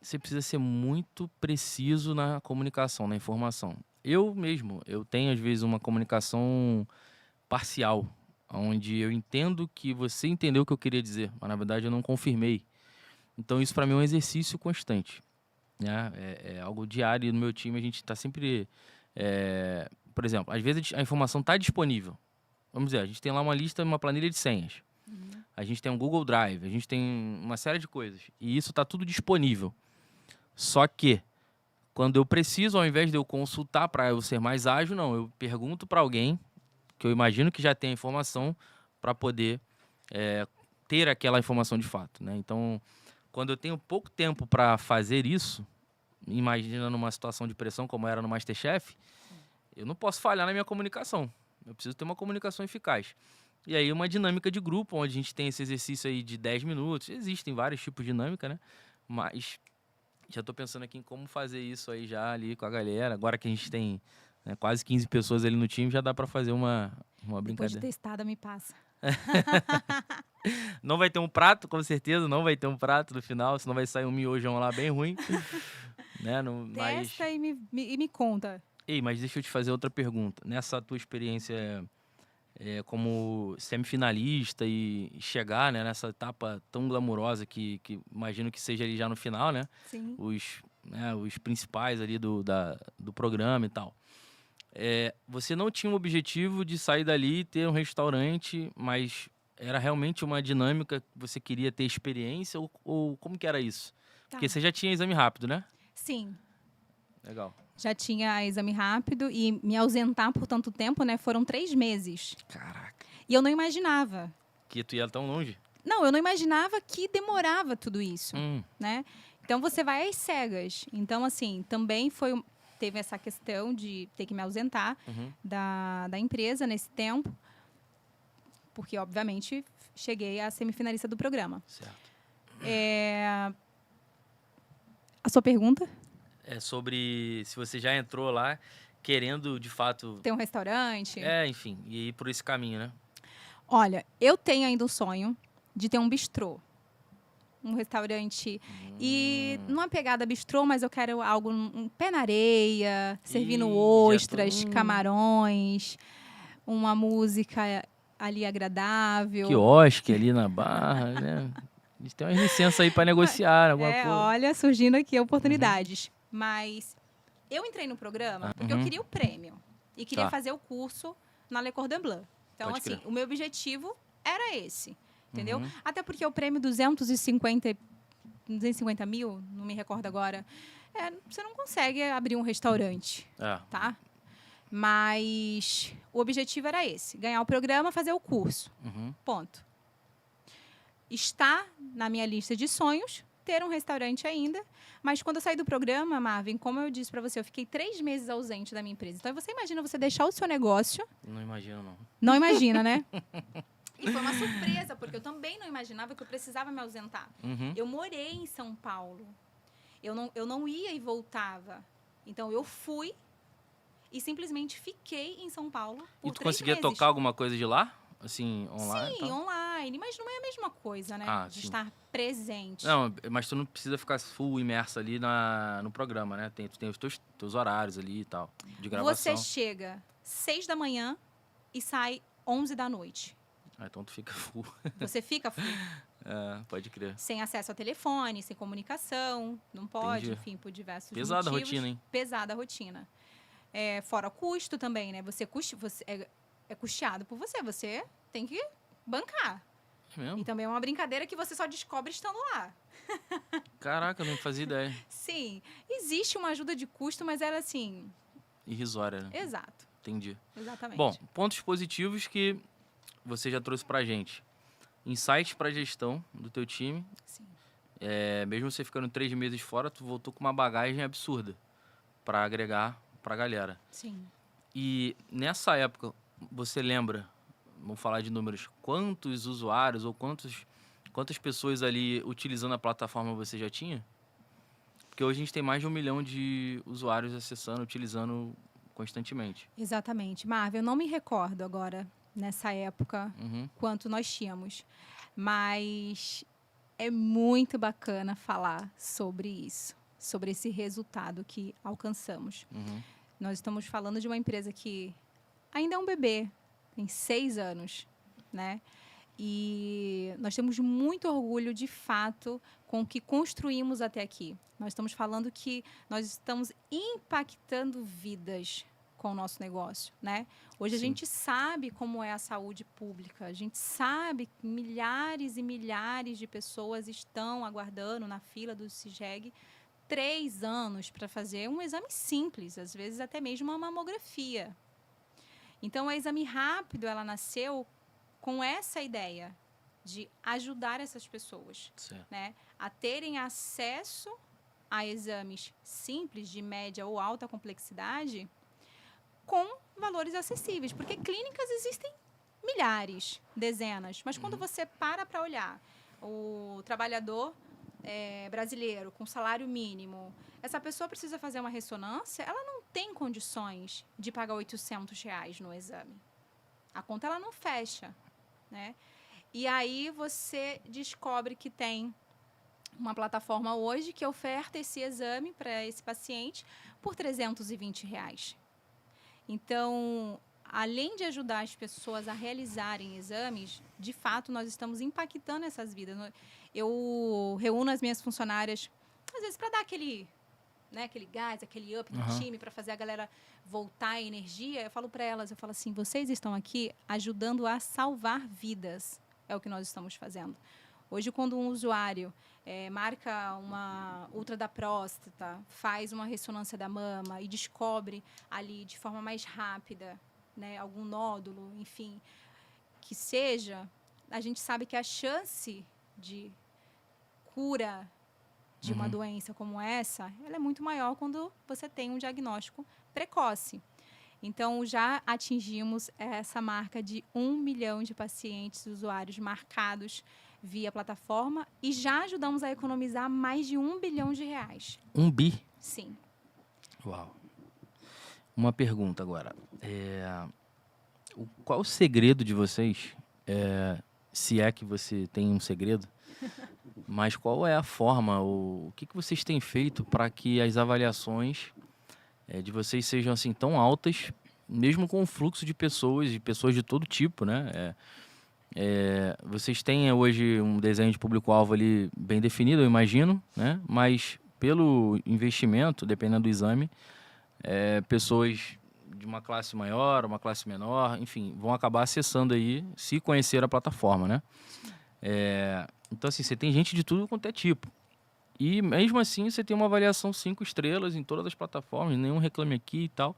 [SPEAKER 1] você precisa ser muito preciso na comunicação, na informação. Eu tenho às vezes uma comunicação parcial, onde eu entendo que você entendeu o que eu queria dizer, mas na verdade eu não confirmei. Então isso para mim é um exercício constante, né? É algo diário no meu time, a gente está sempre... por exemplo, às vezes a informação está disponível, vamos dizer, a gente tem lá uma lista, uma planilha de senhas. A gente tem um Google Drive, a gente tem uma série de coisas. E isso está tudo disponível. Só que, quando eu preciso, ao invés de eu consultar para eu ser mais ágil, não, eu pergunto para alguém, que eu imagino que já tem a informação, para poder ter aquela informação de fato, né? Então, quando eu tenho pouco tempo para fazer isso, imagina numa situação de pressão como era no MasterChef, eu não posso falhar na minha comunicação. Eu preciso ter uma comunicação eficaz. E aí uma dinâmica de grupo, onde a gente tem esse exercício aí de 10 minutos. Existem vários tipos de dinâmica, né? Mas já estou pensando aqui em como fazer isso aí já ali com a galera. Agora que a gente tem, né, quase 15 pessoas ali no time, já dá para fazer uma brincadeira.
[SPEAKER 2] Depois de testada, me passa.
[SPEAKER 1] Não vai ter um prato, com certeza. Não vai ter um prato no final, senão vai sair um miojão lá bem ruim. Né?
[SPEAKER 2] Testa e me conta.
[SPEAKER 1] Ei, mas deixa eu te fazer outra pergunta. Nessa tua experiência como semifinalista e chegar, né, nessa etapa tão glamurosa que imagino que seja ali já no final, né?
[SPEAKER 2] Sim.
[SPEAKER 1] Os principais ali do programa e tal. Você não tinha o objetivo de sair dali e ter um restaurante, mas era realmente uma dinâmica que você queria ter experiência ou como que era isso?
[SPEAKER 2] Tá.
[SPEAKER 1] Porque você já tinha exame rápido, né?
[SPEAKER 2] Sim.
[SPEAKER 1] Legal.
[SPEAKER 2] Já tinha exame rápido e me ausentar por tanto tempo, né? Foram 3 meses.
[SPEAKER 1] Caraca.
[SPEAKER 2] E eu não imaginava.
[SPEAKER 1] Que tu ia tão longe?
[SPEAKER 2] Não, eu não imaginava que demorava tudo isso, né? Então, você vai às cegas. Então, assim, também teve essa questão de ter que me ausentar da empresa nesse tempo. Porque, obviamente, cheguei à semifinalista do programa.
[SPEAKER 1] Certo.
[SPEAKER 2] A sua pergunta?
[SPEAKER 1] É sobre se você já entrou lá querendo, de fato...
[SPEAKER 2] Ter um restaurante?
[SPEAKER 1] Enfim, e ir por esse caminho, né?
[SPEAKER 2] Olha, eu tenho ainda o sonho de ter um bistrô. Um restaurante. E numa pegada bistrô, mas eu quero algo, um pé na areia, servindo ostras, camarões, uma música ali agradável.
[SPEAKER 1] Quiosque ali na Barra, né? A gente tem umas licenças aí para negociar alguma coisa.
[SPEAKER 2] Olha, surgindo aqui oportunidades. Mas eu entrei no programa porque eu queria o prêmio. E queria fazer o curso na Le Cordon Bleu. Então, assim, o meu objetivo era esse. Entendeu? Até porque o prêmio 250 mil, não me recordo agora, você não consegue abrir um restaurante, tá? Mas o objetivo era esse, ganhar o programa, fazer o curso. Ponto. Está na minha lista de sonhos ter um restaurante ainda, mas quando eu saí do programa, Marvin, como eu disse para você, eu fiquei 3 meses ausente da minha empresa. Então, você imagina você deixar o seu negócio...
[SPEAKER 1] Não imagino, não.
[SPEAKER 2] Não imagina, né? E foi uma surpresa, porque eu também não imaginava que eu precisava me ausentar. Eu morei em São Paulo. Eu não ia e voltava. Então, eu fui e simplesmente fiquei em São Paulo por 3 meses.
[SPEAKER 1] E tu conseguia tocar alguma coisa de lá? Assim, online?
[SPEAKER 2] Sim, online. Mas não é a mesma coisa, né? De estar presente.
[SPEAKER 1] Não, mas tu não precisa ficar full imersa ali no programa, né? Tu tem os teus horários ali e tal, de gravação.
[SPEAKER 2] Você chega 6 da manhã e sai 11 da noite.
[SPEAKER 1] Então tu fica full.
[SPEAKER 2] Você fica full.
[SPEAKER 1] Pode crer.
[SPEAKER 2] Sem acesso a telefone, sem comunicação. Não pode, enfim, por diversos motivos.
[SPEAKER 1] Pesada a rotina, hein?
[SPEAKER 2] Pesada a rotina. Fora custo também, né? Você é custeado por você. Você tem que bancar.
[SPEAKER 1] É mesmo?
[SPEAKER 2] E também é uma brincadeira que você só descobre estando lá.
[SPEAKER 1] Caraca, eu não fazia ideia.
[SPEAKER 2] Sim. Existe uma ajuda de custo, mas ela, assim...
[SPEAKER 1] irrisória, né?
[SPEAKER 2] Exato.
[SPEAKER 1] Entendi.
[SPEAKER 2] Exatamente.
[SPEAKER 1] Bom, pontos positivos que você já trouxe pra gente. Insights pra gestão do teu time.
[SPEAKER 2] Sim.
[SPEAKER 1] Mesmo você ficando 3 meses fora, tu voltou com uma bagagem absurda pra agregar pra galera.
[SPEAKER 2] Sim.
[SPEAKER 1] E nessa época, você lembra, vamos falar de números, quantos usuários ou quantas pessoas ali utilizando a plataforma você já tinha? Porque hoje a gente tem mais de 1 milhão de usuários acessando, utilizando constantemente.
[SPEAKER 2] Exatamente. Marvel, eu não me recordo agora, nessa época, quanto nós tínhamos. Mas é muito bacana falar sobre isso, sobre esse resultado que alcançamos. Nós estamos falando de uma empresa que ainda é um bebê, tem 6 anos, né? E nós temos muito orgulho, de fato, com o que construímos até aqui. Nós estamos falando que nós estamos impactando vidas com o nosso negócio, né? Hoje a gente sabe como é a saúde pública, a gente sabe que milhares e milhares de pessoas estão aguardando na fila do CIGEG 3 anos para fazer um exame simples, às vezes até mesmo uma mamografia. Então, o Exame Rápido, ela nasceu com essa ideia de ajudar essas pessoas, né, a terem acesso a exames simples, de média ou alta complexidade, com valores acessíveis. Porque clínicas existem milhares, dezenas. Mas quando você para olhar o trabalhador brasileiro com salário mínimo, essa pessoa precisa fazer uma ressonância, ela não tem condições de pagar R$800 no exame. A conta ela não fecha, né? E aí você descobre que tem uma plataforma hoje que oferta esse exame para esse paciente por R$320. Então, além de ajudar as pessoas a realizarem exames, de fato, nós estamos impactando essas vidas. Eu reúno as minhas funcionárias, às vezes, para dar aquele gás, aquele up no time, para fazer a galera voltar à energia. Eu falo para elas, eu falo assim, vocês estão aqui ajudando a salvar vidas. É o que nós estamos fazendo. Hoje, quando um usuário marca uma ultra da próstata, faz uma ressonância da mama e descobre ali de forma mais rápida, né, algum nódulo, enfim, que seja, a gente sabe que a chance de cura de uma doença como essa, ela é muito maior quando você tem um diagnóstico precoce. Então, já atingimos essa marca de 1 milhão de pacientes, usuários marcados via plataforma e já ajudamos a economizar mais de R$1 bilhão.
[SPEAKER 1] 1 bi?
[SPEAKER 2] Sim.
[SPEAKER 1] Uau. Uma pergunta agora. Qual o segredo de vocês? Se é que você tem um segredo, mas qual é a forma, o que vocês têm feito para que as avaliações de vocês sejam assim tão altas, mesmo com o fluxo de pessoas de todo tipo, né? Vocês têm hoje um desenho de público-alvo ali bem definido, eu imagino, né? Mas pelo investimento, dependendo do exame, pessoas de uma classe maior, uma classe menor, enfim, vão acabar acessando aí, se conhecer a plataforma, né? Então, assim, você tem gente de tudo quanto é tipo. E mesmo assim, você tem uma avaliação 5 estrelas em todas as plataformas, nenhum reclame aqui e tal.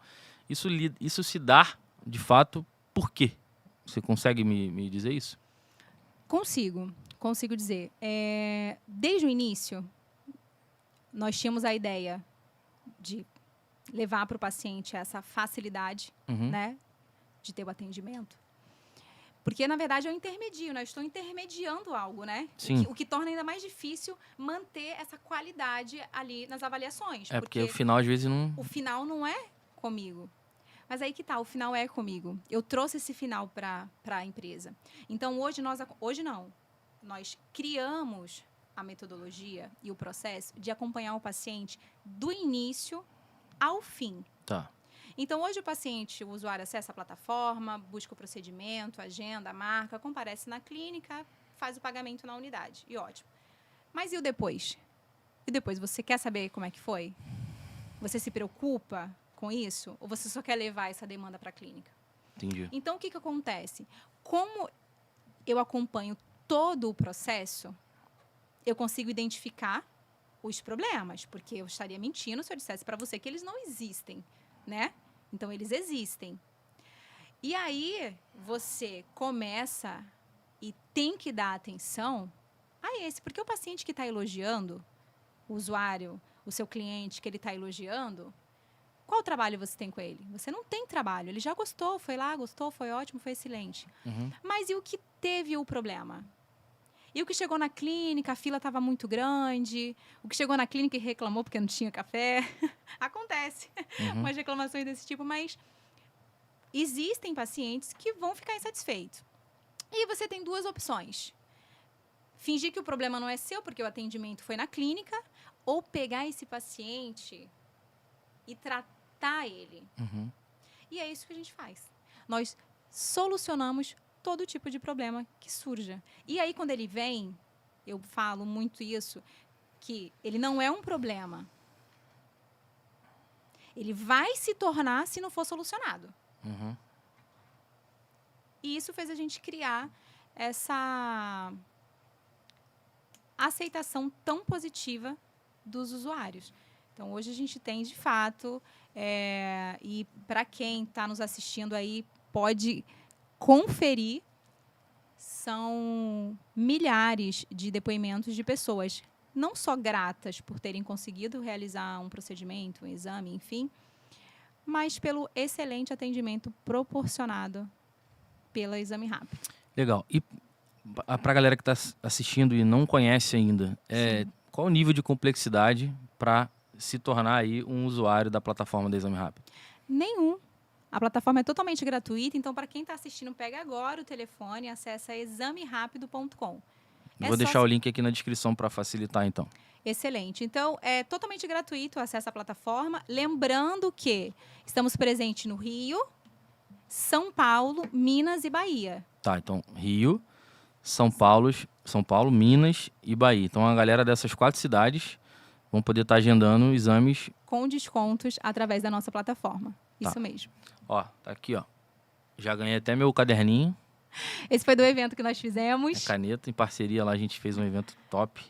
[SPEAKER 1] Isso se dá, de fato, por quê? Você consegue me dizer isso?
[SPEAKER 2] Consigo dizer. Desde o início, nós tínhamos a ideia de levar para o paciente essa facilidade, né, de ter o atendimento. Porque, na verdade, eu intermedio, né? Eu estou intermediando algo, né?
[SPEAKER 1] Sim.
[SPEAKER 2] O que torna ainda mais difícil manter essa qualidade ali nas avaliações.
[SPEAKER 1] Porque o final, às vezes, não...
[SPEAKER 2] O final não é comigo. Mas aí que tá, o final é comigo. Eu trouxe esse final para a empresa. Então, hoje não. Nós criamos a metodologia e o processo de acompanhar o paciente do início ao fim.
[SPEAKER 1] Tá.
[SPEAKER 2] Então, hoje o usuário acessa a plataforma, busca o procedimento, agenda, marca, comparece na clínica, faz o pagamento na unidade. E ótimo. Mas e o depois? E depois, você quer saber como é que foi? Você se preocupa com isso? Ou você só quer levar essa demanda para a clínica?
[SPEAKER 1] Entendi.
[SPEAKER 2] Então, o que acontece? Como eu acompanho todo o processo, eu consigo identificar os problemas, porque eu estaria mentindo se eu dissesse para você que eles não existem, né? Então, eles existem. E aí, você começa e tem que dar atenção a esse, porque o paciente que está elogiando, o usuário, o seu cliente que ele está elogiando, qual trabalho você tem com ele? Você não tem trabalho. Ele já gostou, foi lá, gostou, foi ótimo, foi excelente. Mas e o que teve o problema? E o que chegou na clínica, a fila estava muito grande. O que chegou na clínica e reclamou porque não tinha café. Acontece. Umas reclamações desse tipo, mas existem pacientes que vão ficar insatisfeitos. E você tem 2 opções. Fingir que o problema não é seu, porque o atendimento foi na clínica, ou pegar esse paciente e tratar ele. E é isso que a gente faz. Nós solucionamos todo tipo de problema que surja. E aí, quando ele vem, eu falo muito isso, que ele não é um problema. Ele vai se tornar se não for solucionado.
[SPEAKER 1] Uhum.
[SPEAKER 2] E isso fez a gente criar essa aceitação tão positiva dos usuários. Então, hoje a gente tem, de fato, e para quem está nos assistindo aí, pode conferir, são milhares de depoimentos de pessoas, não só gratas por terem conseguido realizar um procedimento, um exame, enfim, mas pelo excelente atendimento proporcionado pelo Exame Rápido.
[SPEAKER 1] Legal. E para a galera que está assistindo e não conhece ainda, qual o nível de complexidade para se tornar aí um usuário da plataforma do Exame Rápido?
[SPEAKER 2] Nenhum. A plataforma é totalmente gratuita, então para quem está assistindo, pega agora o telefone e acessa examerapido.com.
[SPEAKER 1] Vou deixar o link aqui na descrição para facilitar, então.
[SPEAKER 2] Excelente. Então, é totalmente gratuito o acesso à plataforma. Lembrando que estamos presentes no Rio, São Paulo, Minas e Bahia.
[SPEAKER 1] Tá, então Rio, São Paulo, Minas e Bahia. Então a galera dessas 4 cidades vão poder estar agendando exames
[SPEAKER 2] com descontos através da nossa plataforma.
[SPEAKER 1] Tá.
[SPEAKER 2] Isso mesmo.
[SPEAKER 1] Ó, tá aqui, ó. Já ganhei até meu caderninho.
[SPEAKER 2] Esse foi do evento que nós fizemos.
[SPEAKER 1] A caneta, em parceria lá, a gente fez um evento top.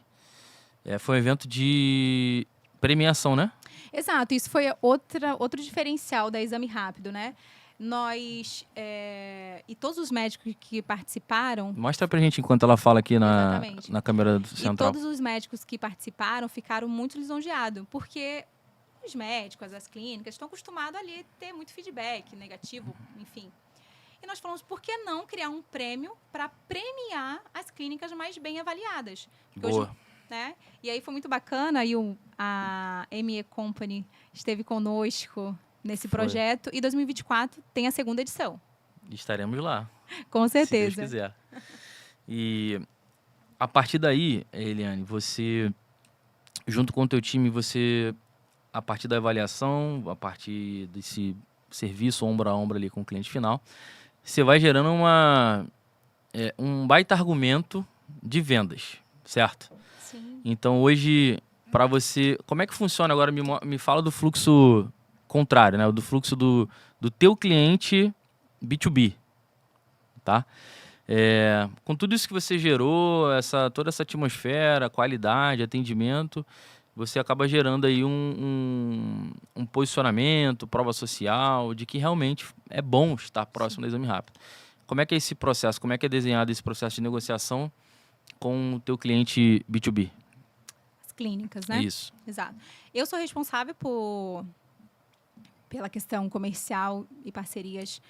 [SPEAKER 1] Foi um evento de premiação, né?
[SPEAKER 2] Exato, isso foi outro diferencial da Exame Rápido, né? Nós, e todos os médicos que participaram...
[SPEAKER 1] Mostra pra gente enquanto ela fala aqui na câmera central.
[SPEAKER 2] E todos os médicos que participaram ficaram muito lisonjeados, porque os médicos, as clínicas, estão acostumados ali a ter muito feedback negativo, enfim. E nós falamos, por que não criar um prêmio para premiar as clínicas mais bem avaliadas?
[SPEAKER 1] Porque boa.
[SPEAKER 2] Hoje, né? E aí foi muito bacana, e a ME Company esteve conosco nesse projeto, e 2024 tem a 2ª edição.
[SPEAKER 1] Estaremos lá.
[SPEAKER 2] Com certeza.
[SPEAKER 1] Se Deus quiser. E a partir daí, Eliane, você, junto com o teu time, a partir da avaliação, a partir desse serviço ombro a ombro ali com o cliente final, você vai gerando um baita argumento de vendas, certo?
[SPEAKER 2] Sim.
[SPEAKER 1] Então, hoje, para você... Como é que funciona agora? Me fala do fluxo contrário, né? Do fluxo do teu cliente B2B, tá? Com tudo isso que você gerou, toda essa atmosfera, qualidade, atendimento, você acaba gerando aí um posicionamento, prova social, de que realmente é bom estar próximo do Exame Rápido. Como é que é esse processo? Como é que é desenhado esse processo de negociação com o teu cliente B2B?
[SPEAKER 2] As clínicas, né?
[SPEAKER 1] Isso.
[SPEAKER 2] Exato. Eu sou responsável pela questão comercial e parcerias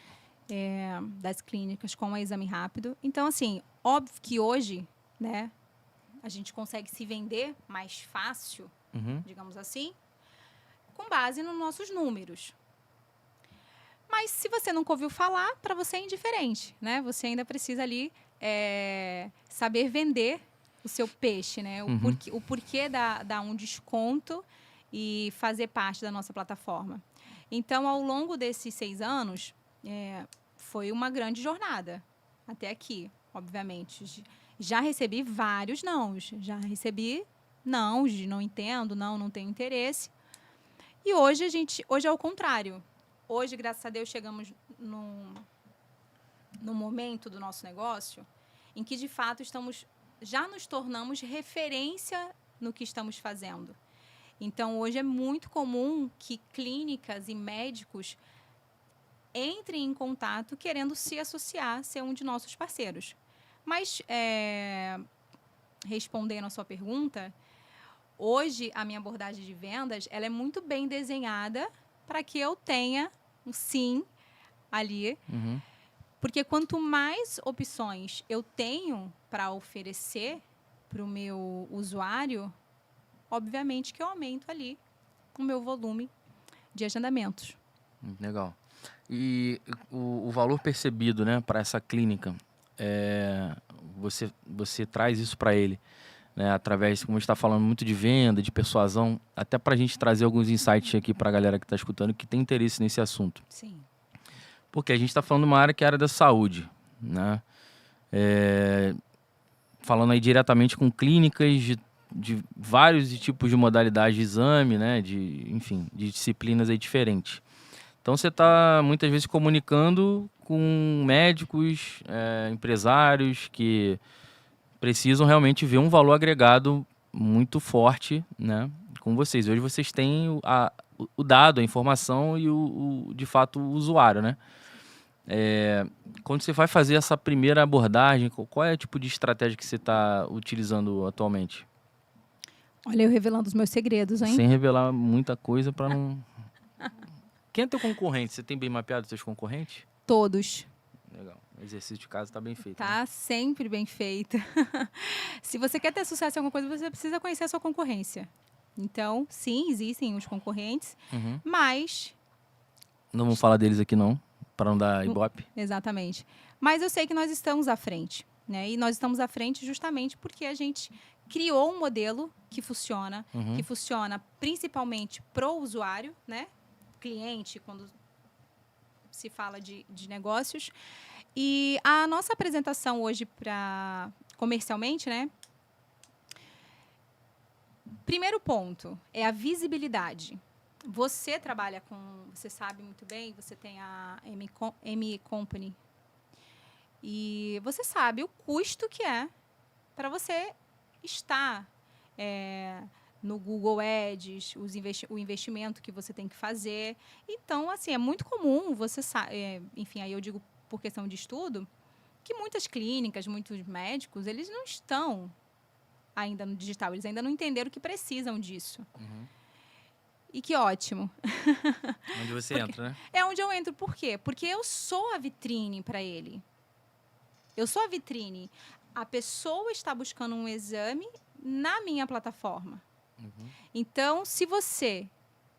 [SPEAKER 2] das clínicas com o Exame Rápido. Então, assim, óbvio que hoje, né, a gente consegue se vender mais fácil, digamos assim, com base nos nossos números. Mas se você nunca ouviu falar, para você é indiferente, né? Você ainda precisa ali saber vender o seu peixe, né? O porquê dar um desconto e fazer parte da nossa plataforma. Então, ao longo desses 6 anos, foi uma grande jornada até aqui, obviamente. Já recebi vários nãos. Já recebi nãos de não entendo, não tenho interesse. E hoje é o contrário. Hoje, graças a Deus, chegamos num momento do nosso negócio em que, de fato, já nos tornamos referência no que estamos fazendo. Então, hoje é muito comum que clínicas e médicos entrem em contato querendo se associar, ser um de nossos parceiros. Mas, respondendo a sua pergunta, hoje a minha abordagem de vendas ela é muito bem desenhada para que eu tenha um sim ali. Porque quanto mais opções eu tenho para oferecer para o meu usuário, obviamente que eu aumento ali o meu volume de agendamentos.
[SPEAKER 1] Legal. E o valor percebido, né, para essa clínica, você traz isso para ele, né, através, como a gente está falando muito de venda, de persuasão, até para a gente trazer alguns insights aqui para a galera que está escutando que tem interesse nesse assunto.
[SPEAKER 2] Sim.
[SPEAKER 1] Porque a gente está falando de uma área que é a área da saúde, né? Falando aí diretamente com clínicas de vários tipos de modalidades de exame, né? Enfim, de disciplinas aí diferentes. Então, você está, muitas vezes, comunicando com médicos, empresários que precisam realmente ver um valor agregado muito forte, né, com vocês. Hoje vocês têm o dado, a informação e, de fato, o usuário, né? Quando você vai fazer essa primeira abordagem, qual é o tipo de estratégia que você está utilizando atualmente?
[SPEAKER 2] Olha, eu revelando os meus segredos, hein?
[SPEAKER 1] Sem revelar muita coisa para não... Quem é teu concorrente? Você tem bem mapeado os seus concorrentes?
[SPEAKER 2] Todos.
[SPEAKER 1] Legal. O exercício de casa está bem feito.
[SPEAKER 2] Tá, né? Sempre bem feito. Se você quer ter sucesso em alguma coisa, você precisa conhecer a sua concorrência. Então, sim, existem os concorrentes, mas...
[SPEAKER 1] Não vamos falar deles aqui, não, para não dar ibope.
[SPEAKER 2] Exatamente. Mas eu sei que nós estamos à frente, né? E nós estamos à frente justamente porque a gente criou um modelo que funciona principalmente para o usuário, né? Cliente, quando se fala de negócios. E a nossa apresentação hoje para comercialmente, né? Primeiro ponto é a visibilidade. Você trabalha com, você sabe muito bem, você tem a M Company. E você sabe o custo que é para você estar no Google Ads, o investimento que você tem que fazer. Então, assim, é muito comum, você enfim, aí eu digo por questão de estudo, que muitas clínicas, muitos médicos, eles não estão ainda no digital, eles ainda não entenderam que precisam disso. E que ótimo.
[SPEAKER 1] Onde você entra, né?
[SPEAKER 2] É onde eu entro. Por quê? Porque eu sou a vitrine para ele. Eu sou a vitrine. A pessoa está buscando um exame na minha plataforma. Então, se você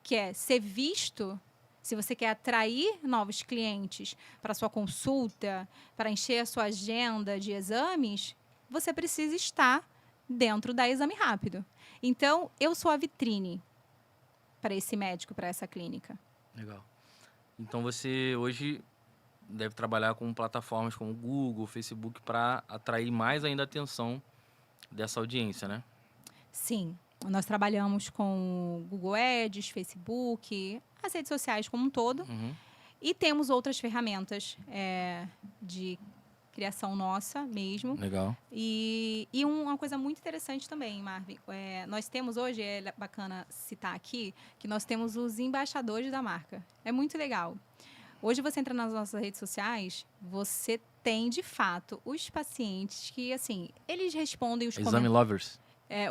[SPEAKER 2] quer ser visto, se você quer atrair novos clientes para sua consulta, para encher a sua agenda de exames, você precisa estar dentro da Exame Rápido. Então, eu sou a vitrine para esse médico, para essa clínica.
[SPEAKER 1] Legal. Então, você hoje deve trabalhar com plataformas como Google, Facebook, para atrair mais ainda a atenção dessa audiência, né?
[SPEAKER 2] Sim. Nós trabalhamos com Google Ads, Facebook, as redes sociais como um todo. E temos outras ferramentas de criação nossa mesmo.
[SPEAKER 1] Legal.
[SPEAKER 2] E uma coisa muito interessante também, Marvin. Nós temos hoje, é bacana citar aqui, que nós temos os embaixadores da marca. É muito legal. Hoje você entra nas nossas redes sociais, você tem, de fato, os pacientes que, assim, eles respondem os
[SPEAKER 1] Exame Lovers.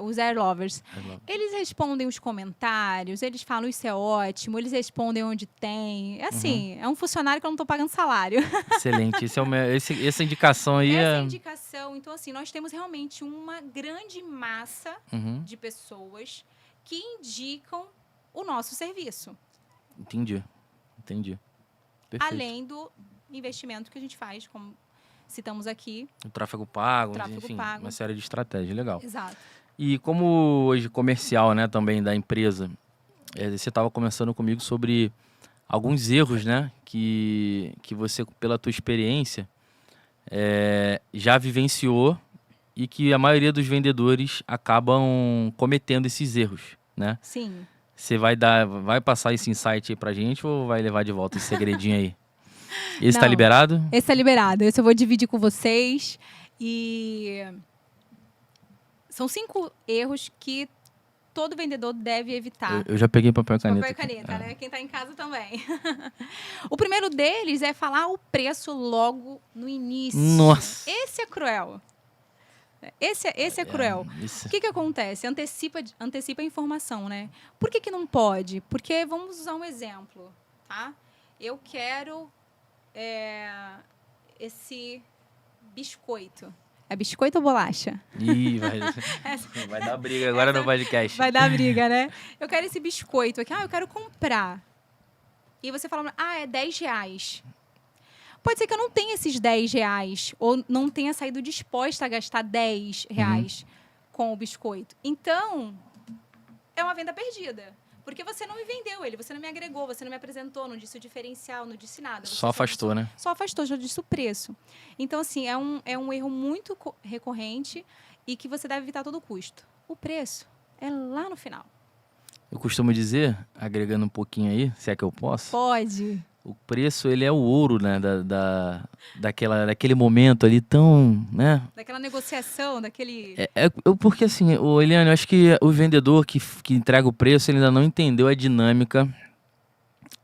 [SPEAKER 2] Os Air Lovers. Eles respondem os comentários, eles falam isso é ótimo, eles respondem onde tem. Assim, é um funcionário que eu não estou pagando salário.
[SPEAKER 1] Excelente. Essa indicação aí
[SPEAKER 2] Essa indicação. Então, assim, nós temos realmente uma grande massa de pessoas que indicam o nosso serviço.
[SPEAKER 1] Entendi. Perfeito.
[SPEAKER 2] Além do investimento que a gente faz, como citamos aqui.
[SPEAKER 1] O tráfego pago, enfim, uma série de estratégias. Legal.
[SPEAKER 2] Exato.
[SPEAKER 1] E como hoje comercial, né, também da empresa, você estava conversando comigo sobre alguns erros, né, que você, pela tua experiência, já vivenciou e que a maioria dos vendedores acabam cometendo esses erros, né?
[SPEAKER 2] Sim.
[SPEAKER 1] Você vai passar esse insight aí pra gente ou vai levar de volta esse segredinho aí? Esse tá liberado?
[SPEAKER 2] Esse tá liberado. Esse eu vou dividir com vocês. E são 5 erros que todo vendedor deve evitar.
[SPEAKER 1] Eu já peguei papel e caneta.
[SPEAKER 2] Papel e caneta, né? Quem tá em casa também. O primeiro deles é falar o preço logo no início.
[SPEAKER 1] Nossa!
[SPEAKER 2] Esse é cruel. Esse é cruel. O que acontece? Antecipa a informação, né? Por que não pode? Porque, vamos usar um exemplo, tá? Eu quero esse biscoito. É biscoito ou bolacha?
[SPEAKER 1] Ih, vai dar briga agora no podcast.
[SPEAKER 2] Vai dar briga, né? Eu quero esse biscoito aqui. Eu quero comprar. E você fala, é R$10. Pode ser que eu não tenha esses R$10 ou não tenha saído disposta a gastar R$10 com o biscoito. Então, é uma venda perdida. Porque você não me vendeu ele, você não me agregou, você não me apresentou, não disse o diferencial, não disse nada.
[SPEAKER 1] Só afastou, né?
[SPEAKER 2] Só afastou, já disse o preço. Então, assim, é um erro muito recorrente e que você deve evitar a todo custo. O preço é lá no final.
[SPEAKER 1] Eu costumo dizer, agregando um pouquinho aí, se é que eu posso.
[SPEAKER 2] Pode.
[SPEAKER 1] O preço, ele é o ouro, né? Daquele momento ali tão, né?
[SPEAKER 2] Daquela negociação, daquele...
[SPEAKER 1] Porque assim, Eliane, eu acho que o vendedor que entrega o preço, ele ainda não entendeu a dinâmica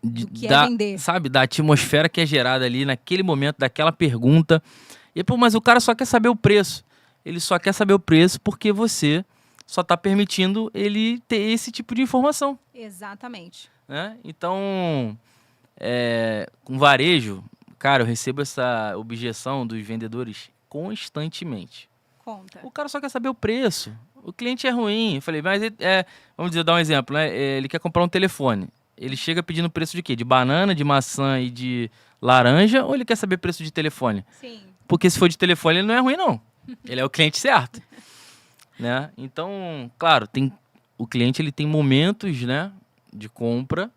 [SPEAKER 2] é vender.
[SPEAKER 1] Sabe, da atmosfera que é gerada ali naquele momento, daquela pergunta. E, mas o cara só quer saber o preço. Ele só quer saber o preço porque você só está permitindo ele ter esse tipo de informação.
[SPEAKER 2] Exatamente.
[SPEAKER 1] Né? Então, com varejo, cara, eu recebo essa objeção dos vendedores constantemente.
[SPEAKER 2] Conta.
[SPEAKER 1] O cara só quer saber o preço. O cliente é ruim. Eu falei, mas vamos dizer, dar um exemplo, né? Ele quer comprar um telefone. Ele chega pedindo preço de quê? De banana, de maçã e de laranja, ou ele quer saber preço de telefone?
[SPEAKER 2] Sim.
[SPEAKER 1] Porque se for de telefone, ele não é ruim, não. Ele é o cliente certo. Né? Então, claro, o cliente ele tem momentos, né, de compra.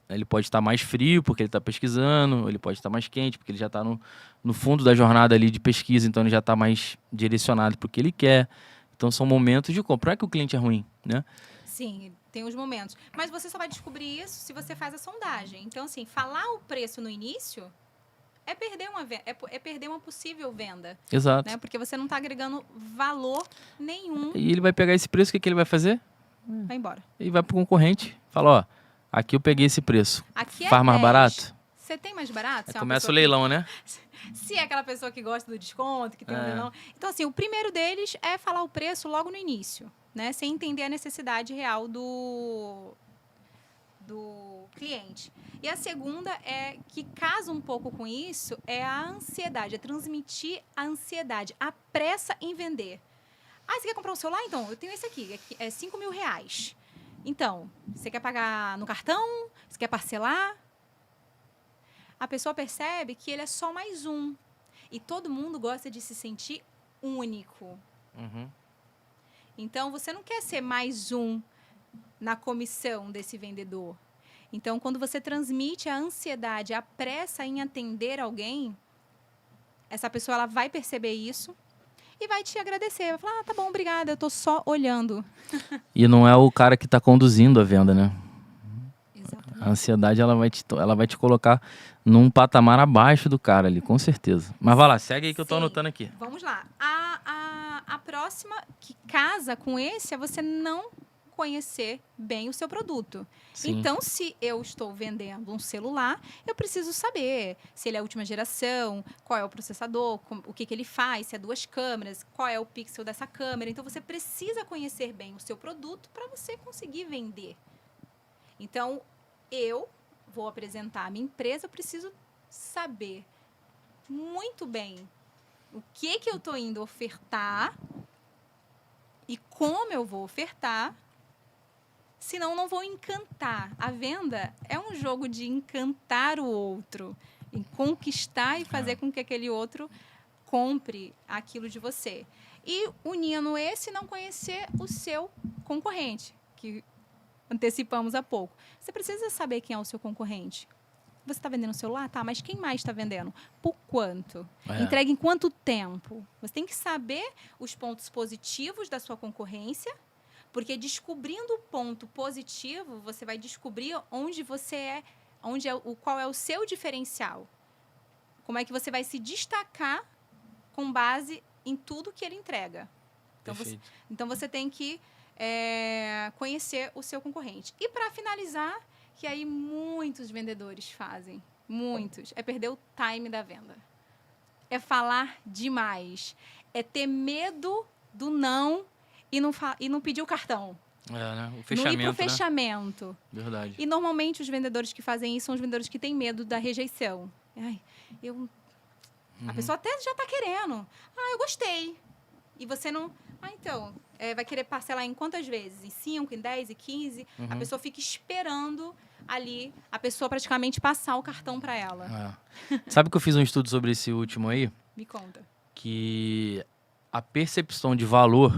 [SPEAKER 1] Ele pode estar mais frio porque ele está pesquisando, ele pode estar mais quente porque ele já está no fundo da jornada ali de pesquisa, então ele já está mais direcionado para o que ele quer. Então, são momentos de compra. Não é que o cliente é ruim, né?
[SPEAKER 2] Sim, tem os momentos. Mas você só vai descobrir isso se você faz a sondagem. Então, assim, falar o preço no início é perder uma possível venda.
[SPEAKER 1] Exato.
[SPEAKER 2] Né? Porque você não está agregando valor nenhum.
[SPEAKER 1] E ele vai pegar esse preço, o que ele vai fazer?
[SPEAKER 2] Vai embora.
[SPEAKER 1] E vai pro concorrente. Fala, ó, aqui eu peguei esse preço.
[SPEAKER 2] Aqui
[SPEAKER 1] faz mais
[SPEAKER 2] 10.
[SPEAKER 1] barato?
[SPEAKER 2] Você tem mais barato?
[SPEAKER 1] Começa o leilão, né?
[SPEAKER 2] Se é aquela pessoa que gosta do desconto, que tem um leilão. Então, assim, o primeiro deles é falar o preço logo no início, né? Sem entender a necessidade real do cliente. E a segunda é que casa um pouco com isso, é a ansiedade, é transmitir a ansiedade, a pressa em vender. Ah, você quer comprar um celular? Então, eu tenho esse aqui, é R$5.000. Então, você quer pagar no cartão? Você quer parcelar? A pessoa percebe que ele é só mais um. E todo mundo gosta de se sentir único.
[SPEAKER 1] Uhum.
[SPEAKER 2] Então, você não quer ser mais um na comissão desse vendedor. Então, quando você transmite a ansiedade, a pressa em atender alguém, essa pessoa ela vai perceber isso e vai te agradecer. Vai falar, tá bom, obrigada, eu tô só olhando.
[SPEAKER 1] E não é o cara que está conduzindo a venda, né?
[SPEAKER 2] Exatamente.
[SPEAKER 1] A ansiedade ela vai te colocar num patamar abaixo do cara ali, com certeza. Mas vai lá, segue aí que eu tô anotando aqui.
[SPEAKER 2] Vamos lá. A próxima que casa com esse é você não conhecer bem o seu produto.
[SPEAKER 1] Sim.
[SPEAKER 2] Então, se eu estou vendendo um celular, eu preciso saber se ele é a última geração, qual é o processador, o que ele faz, se é 2 câmeras, qual é o pixel dessa câmera. Então, você precisa conhecer bem o seu produto para você conseguir vender. Então, eu vou apresentar a minha empresa, eu preciso saber muito bem o que eu estou indo ofertar e como eu vou ofertar, senão não vou encantar. A venda é um jogo de encantar o outro, em conquistar e fazer com que aquele outro compre aquilo de você. E unindo esse, não conhecer o seu concorrente, que antecipamos há pouco. Você precisa saber quem é o seu concorrente. Você está vendendo celular? Tá, mas quem mais está vendendo? Por quanto? Entrega em quanto tempo? Você tem que saber os pontos positivos da sua concorrência, porque descobrindo o ponto positivo, você vai descobrir onde você é, qual é o seu diferencial. Como é que você vai se destacar com base em tudo que ele entrega. Então você tem que conhecer o seu concorrente. E para finalizar, que aí muitos vendedores fazem, muitos, é perder o time da venda. É falar demais. É ter medo do não e não pedir o cartão.
[SPEAKER 1] Né? O fechamento,
[SPEAKER 2] não ir pro fechamento.
[SPEAKER 1] Né? Verdade.
[SPEAKER 2] E normalmente os vendedores que fazem isso são os vendedores que têm medo da rejeição. A pessoa até já está querendo. Eu gostei. E você não... então, vai querer parcelar em quantas vezes? Em 5, em 10, em 15? A pessoa fica esperando ali a pessoa praticamente passar o cartão para ela.
[SPEAKER 1] Sabe que eu fiz um estudo sobre esse último aí?
[SPEAKER 2] Me conta.
[SPEAKER 1] Que a percepção de valor,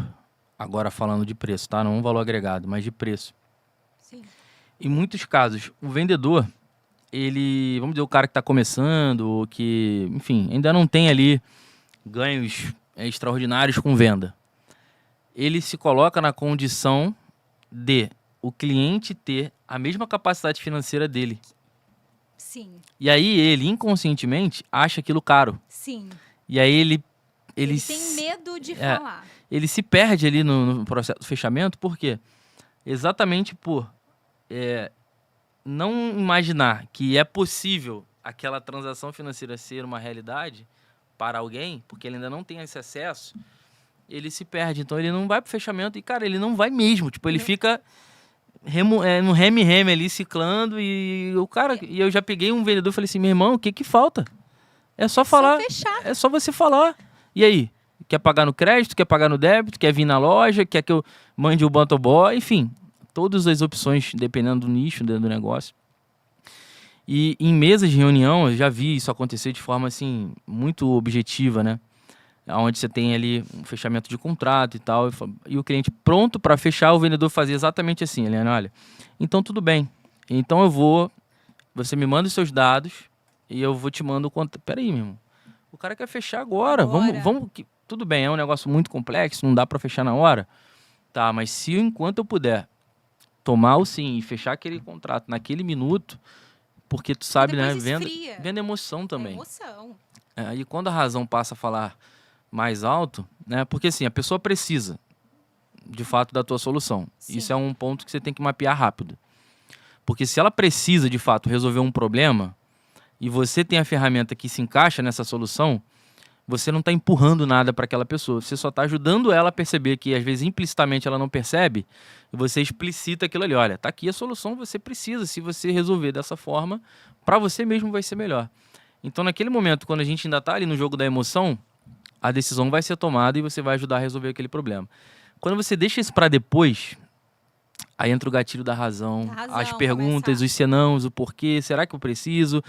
[SPEAKER 1] agora falando de preço, tá? Não um valor agregado, mas de preço.
[SPEAKER 2] Sim.
[SPEAKER 1] Em muitos casos, o vendedor, ele... Vamos dizer, o cara que está começando, ou que, enfim, ainda não tem ali ganhos extraordinários com venda. ele se coloca na condição de o cliente ter a mesma capacidade financeira dele.
[SPEAKER 2] Sim.
[SPEAKER 1] E aí ele, inconscientemente, acha aquilo caro.
[SPEAKER 2] Sim.
[SPEAKER 1] E aí ele
[SPEAKER 2] tem medo de falar.
[SPEAKER 1] Ele se perde ali no processo do fechamento, por quê? Exatamente por não imaginar que é possível aquela transação financeira ser uma realidade para alguém, porque ele ainda não tem esse acesso, ele se perde. Então ele não vai pro fechamento e, cara, ele não vai mesmo. Tipo, ele fica no reme-reme ali, ciclando, e o cara... E eu já peguei um vendedor e falei assim, meu irmão, o que falta? É só falar.
[SPEAKER 2] Só fechar.
[SPEAKER 1] É só você falar. E aí? Quer pagar no crédito? Quer pagar no débito? Quer vir na loja? Quer que eu mande o motoboy? Enfim, todas as opções, dependendo do nicho do negócio. E em mesas de reunião, eu já vi isso acontecer de forma, assim, muito objetiva, né? Onde você tem ali um fechamento de contrato e tal, e o cliente pronto para fechar, o vendedor fazia exatamente assim, Eliane, olha, então tudo bem, então você me manda os seus dados e eu vou te mandar o contrato. Peraí, meu irmão, o cara quer fechar agora. Vamos, tudo bem, é um negócio muito complexo, não dá para fechar na hora, tá, mas se enquanto eu puder tomar o sim e fechar aquele contrato naquele minuto, porque tu sabe, né, vendo emoção também.
[SPEAKER 2] Emoção.
[SPEAKER 1] E quando a razão passa a falar mais alto, né? Porque assim, a pessoa precisa, de fato, da tua solução. Sim. Isso é um ponto que você tem que mapear rápido. Porque se ela precisa, de fato, resolver um problema e você tem a ferramenta que se encaixa nessa solução, você não está empurrando nada para aquela pessoa. Você só está ajudando ela a perceber que, às vezes, implicitamente ela não percebe, e você explicita aquilo ali. Olha, tá aqui a solução, você precisa. Se você resolver dessa forma, para você mesmo vai ser melhor. Então, naquele momento, quando a gente ainda está ali no jogo da emoção, a decisão vai ser tomada e você vai ajudar a resolver aquele problema. Quando você deixa isso para depois, aí entra o gatilho da razão, as perguntas, os senãos, o porquê, será que eu preciso?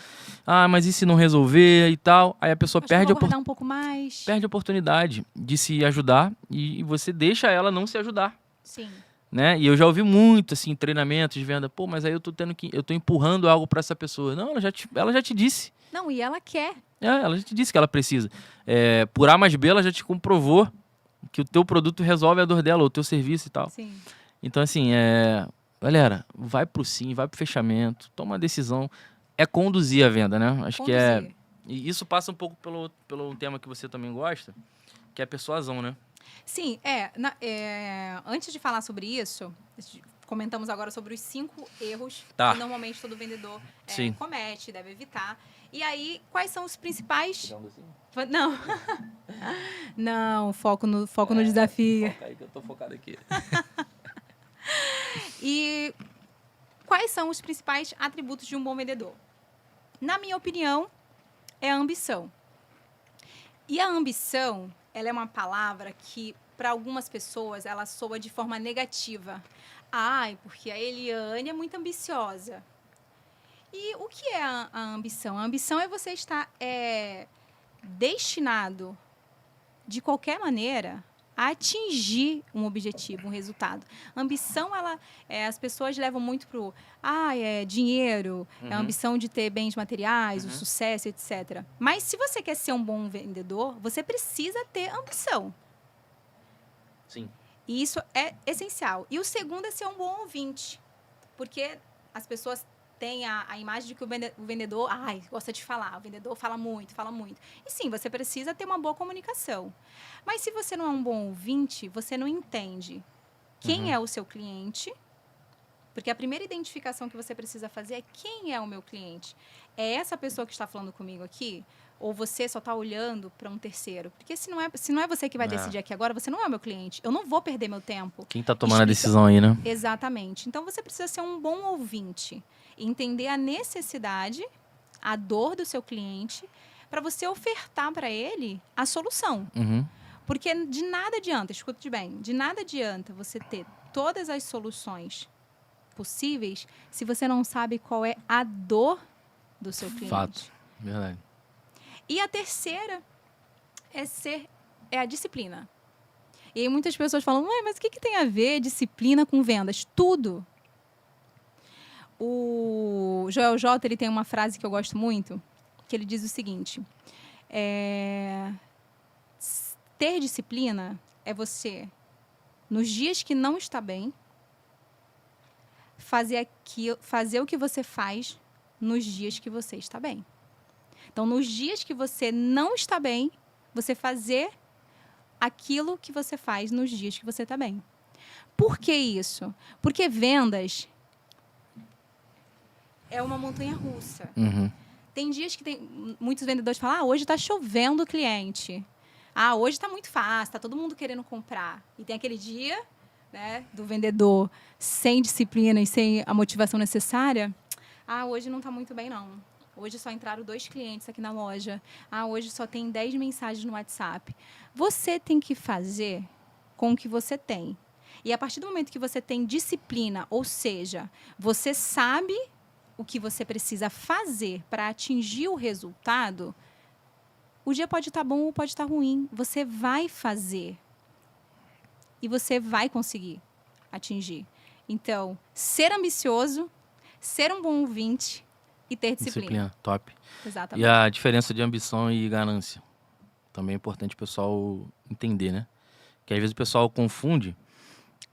[SPEAKER 1] Ah, mas e se não resolver e tal? Aí a pessoa perde
[SPEAKER 2] um pouco mais.
[SPEAKER 1] Perde a oportunidade de se ajudar e você deixa ela não se ajudar.
[SPEAKER 2] Sim.
[SPEAKER 1] Né? E eu já ouvi muito assim, treinamentos de venda, pô, mas aí eu tô empurrando algo para essa pessoa. Não, ela já te disse.
[SPEAKER 2] Não, e ela quer.
[SPEAKER 1] Ela já te disse que ela precisa. Por A mais B, ela já te comprovou que o teu produto resolve a dor dela, o teu serviço e tal.
[SPEAKER 2] Sim.
[SPEAKER 1] Então, assim, galera, vai pro sim, vai pro fechamento, toma uma decisão. É conduzir a venda, né? Acho que E isso passa um pouco pelo tema que você também gosta, que é a persuasão, né?
[SPEAKER 2] Sim, antes de falar sobre isso, comentamos agora sobre os 5 erros que normalmente todo vendedor comete, deve evitar. E aí, quais são os principais... Não. Não, foco no desafio.
[SPEAKER 1] Foca aí que eu tô focado aqui.
[SPEAKER 2] E quais são os principais atributos de um bom vendedor? Na minha opinião, é a ambição. E a ambição, ela é uma palavra que, para algumas pessoas, ela soa de forma negativa. Ai, porque a Eliane é muito ambiciosa. E o que é a ambição? A ambição é você estar destinado, de qualquer maneira, a atingir um objetivo, um resultado. A ambição, as pessoas levam muito para o dinheiro, a ambição de ter bens materiais, o sucesso, etc. Mas se você quer ser um bom vendedor, você precisa ter ambição.
[SPEAKER 1] Sim.
[SPEAKER 2] E isso é essencial. E o segundo é ser um bom ouvinte. Porque as pessoas têm a imagem de que o vendedor gosta de falar. O vendedor fala muito, fala muito. E sim, você precisa ter uma boa comunicação. Mas se você não é um bom ouvinte, você não entende quem é o seu cliente. Porque a primeira identificação que você precisa fazer é quem é o meu cliente. É essa pessoa que está falando comigo aqui? Ou você só está olhando para um terceiro? Porque se não é você que vai decidir aqui agora, você não é o meu cliente. Eu não vou perder meu tempo.
[SPEAKER 1] Quem está tomando a decisão aí, né?
[SPEAKER 2] Exatamente. Então, você precisa ser um bom ouvinte. Entender a necessidade, a dor do seu cliente, para você ofertar para ele a solução. Porque de nada adianta, escute bem, de nada adianta você ter todas as soluções possíveis se você não sabe qual é a dor do seu cliente.
[SPEAKER 1] Fato, verdade.
[SPEAKER 2] E a terceira é a disciplina. E aí muitas pessoas falam, mas o que tem a ver disciplina com vendas? Tudo. O Joel J, ele tem uma frase que eu gosto muito, que ele diz o seguinte, ter disciplina é você nos dias que não está bem, fazer o que você faz nos dias que você está bem. Então, nos dias que você não está bem, você fazer aquilo que você faz nos dias que você está bem. Por que isso? Porque vendas é uma montanha russa. Tem dias que muitos vendedores falam, hoje está chovendo o cliente. Hoje está muito fácil, está todo mundo querendo comprar. E tem aquele dia, né, do vendedor sem disciplina e sem a motivação necessária. Hoje não está muito bem, não. Hoje só entraram 2 clientes aqui na loja. Hoje só tem 10 mensagens no WhatsApp. Você tem que fazer com o que você tem. E a partir do momento que você tem disciplina, ou seja, você sabe o que você precisa fazer para atingir o resultado, o dia pode estar bom ou pode estar ruim. Você vai fazer. E você vai conseguir atingir. Então, ser ambicioso, ser um bom ouvinte e ter disciplina.
[SPEAKER 1] Top.
[SPEAKER 2] Exatamente.
[SPEAKER 1] E a diferença de ambição e ganância? Também é importante o pessoal entender, né? Que às vezes o pessoal confunde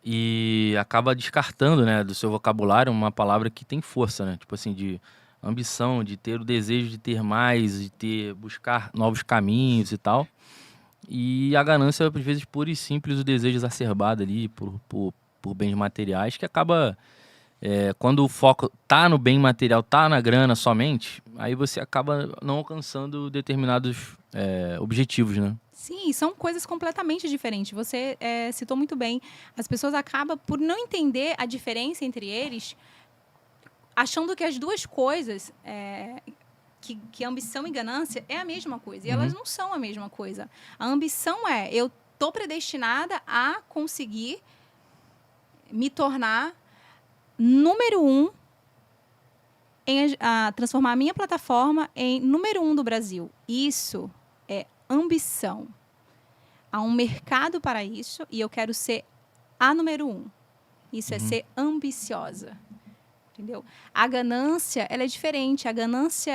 [SPEAKER 1] e acaba descartando, né, do seu vocabulário uma palavra que tem força, né? Tipo assim, de ambição, de ter o desejo de ter mais, de buscar novos caminhos e tal. E a ganância, às vezes, pura e simples, o desejo exacerbado ali por bens materiais, que acaba, quando o foco tá no bem material, tá na grana somente, aí você acaba não alcançando determinados objetivos, né?
[SPEAKER 2] Sim, são coisas completamente diferentes. Você citou muito bem. As pessoas acabam por não entender a diferença entre eles, achando que as duas coisas, que ambição e ganância, é a mesma coisa. E elas não são a mesma coisa. A ambição eu estou predestinada a conseguir me tornar número 1, a transformar a minha plataforma em número 1 do Brasil. Isso é ambição. Há um mercado para isso e eu quero ser a número 1. Isso é ser ambiciosa. Entendeu? A ganância, ela é diferente. A ganância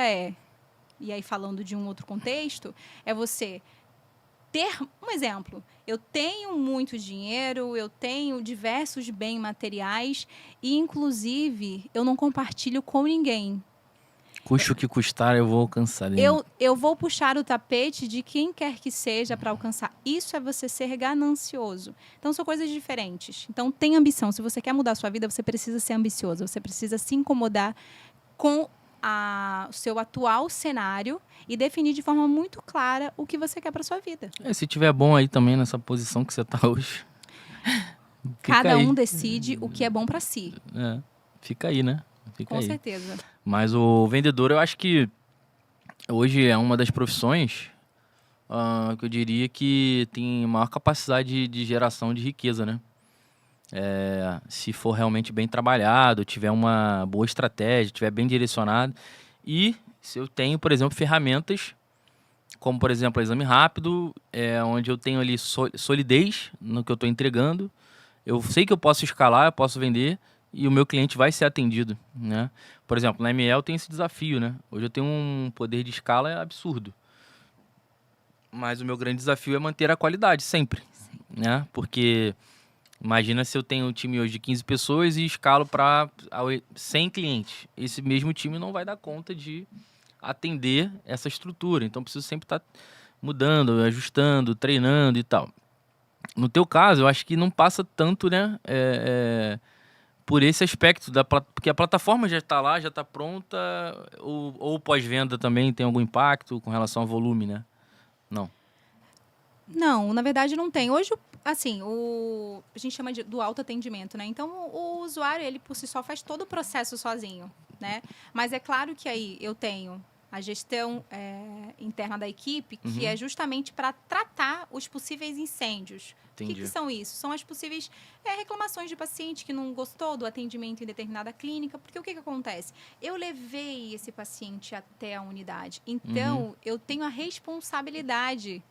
[SPEAKER 2] e aí falando de um outro contexto, é você ter, um exemplo, eu tenho muito dinheiro, eu tenho diversos bens materiais e, inclusive, eu não compartilho com ninguém.
[SPEAKER 1] Custe o que custar, eu vou alcançar.
[SPEAKER 2] Eu vou puxar o tapete de quem quer que seja para alcançar. Isso é você ser ganancioso. Então, são coisas diferentes. Então, tem ambição. Se você quer mudar a sua vida, você precisa ser ambicioso. Você precisa se incomodar com o seu atual cenário e definir de forma muito clara o que você quer para sua vida.
[SPEAKER 1] Se tiver bom aí também nessa posição que você está hoje.
[SPEAKER 2] Cada um decide o que é bom para si.
[SPEAKER 1] Fica aí, né?
[SPEAKER 2] Com certeza.
[SPEAKER 1] Mas o vendedor, eu acho que hoje é uma das profissões que eu diria que tem maior capacidade de geração de riqueza, né? Se for realmente bem trabalhado, tiver uma boa estratégia, tiver bem direcionado. E se eu tenho, por exemplo, ferramentas como, por exemplo, o exame rápido, onde eu tenho ali solidez no que eu estou entregando. Eu sei que eu posso escalar, eu posso vender e o meu cliente vai ser atendido, né? Por exemplo, na ML tem esse desafio, né? Hoje eu tenho um poder de escala absurdo. Mas o meu grande desafio é manter a qualidade sempre, né? Porque imagina se eu tenho um time hoje de 15 pessoas e escalo para 100 clientes. Esse mesmo time não vai dar conta de atender essa estrutura. Então, preciso sempre estar mudando, ajustando, treinando e tal. No teu caso, eu acho que não passa tanto, né? Por esse aspecto, porque a plataforma já está lá, já está pronta, ou pós-venda também tem algum impacto com relação ao volume, né?
[SPEAKER 2] Não, na verdade não tem. Hoje, assim, a gente chama do autoatendimento, né? Então, o usuário, ele por si só faz todo o processo sozinho, né? Mas é claro que aí eu tenho a gestão interna da equipe, que é justamente para tratar os possíveis incêndios.
[SPEAKER 1] Entendi.
[SPEAKER 2] O que são isso? São as possíveis reclamações de paciente que não gostou do atendimento em determinada clínica. Porque o que acontece? Eu levei esse paciente até a unidade. Então, eu tenho a responsabilidade,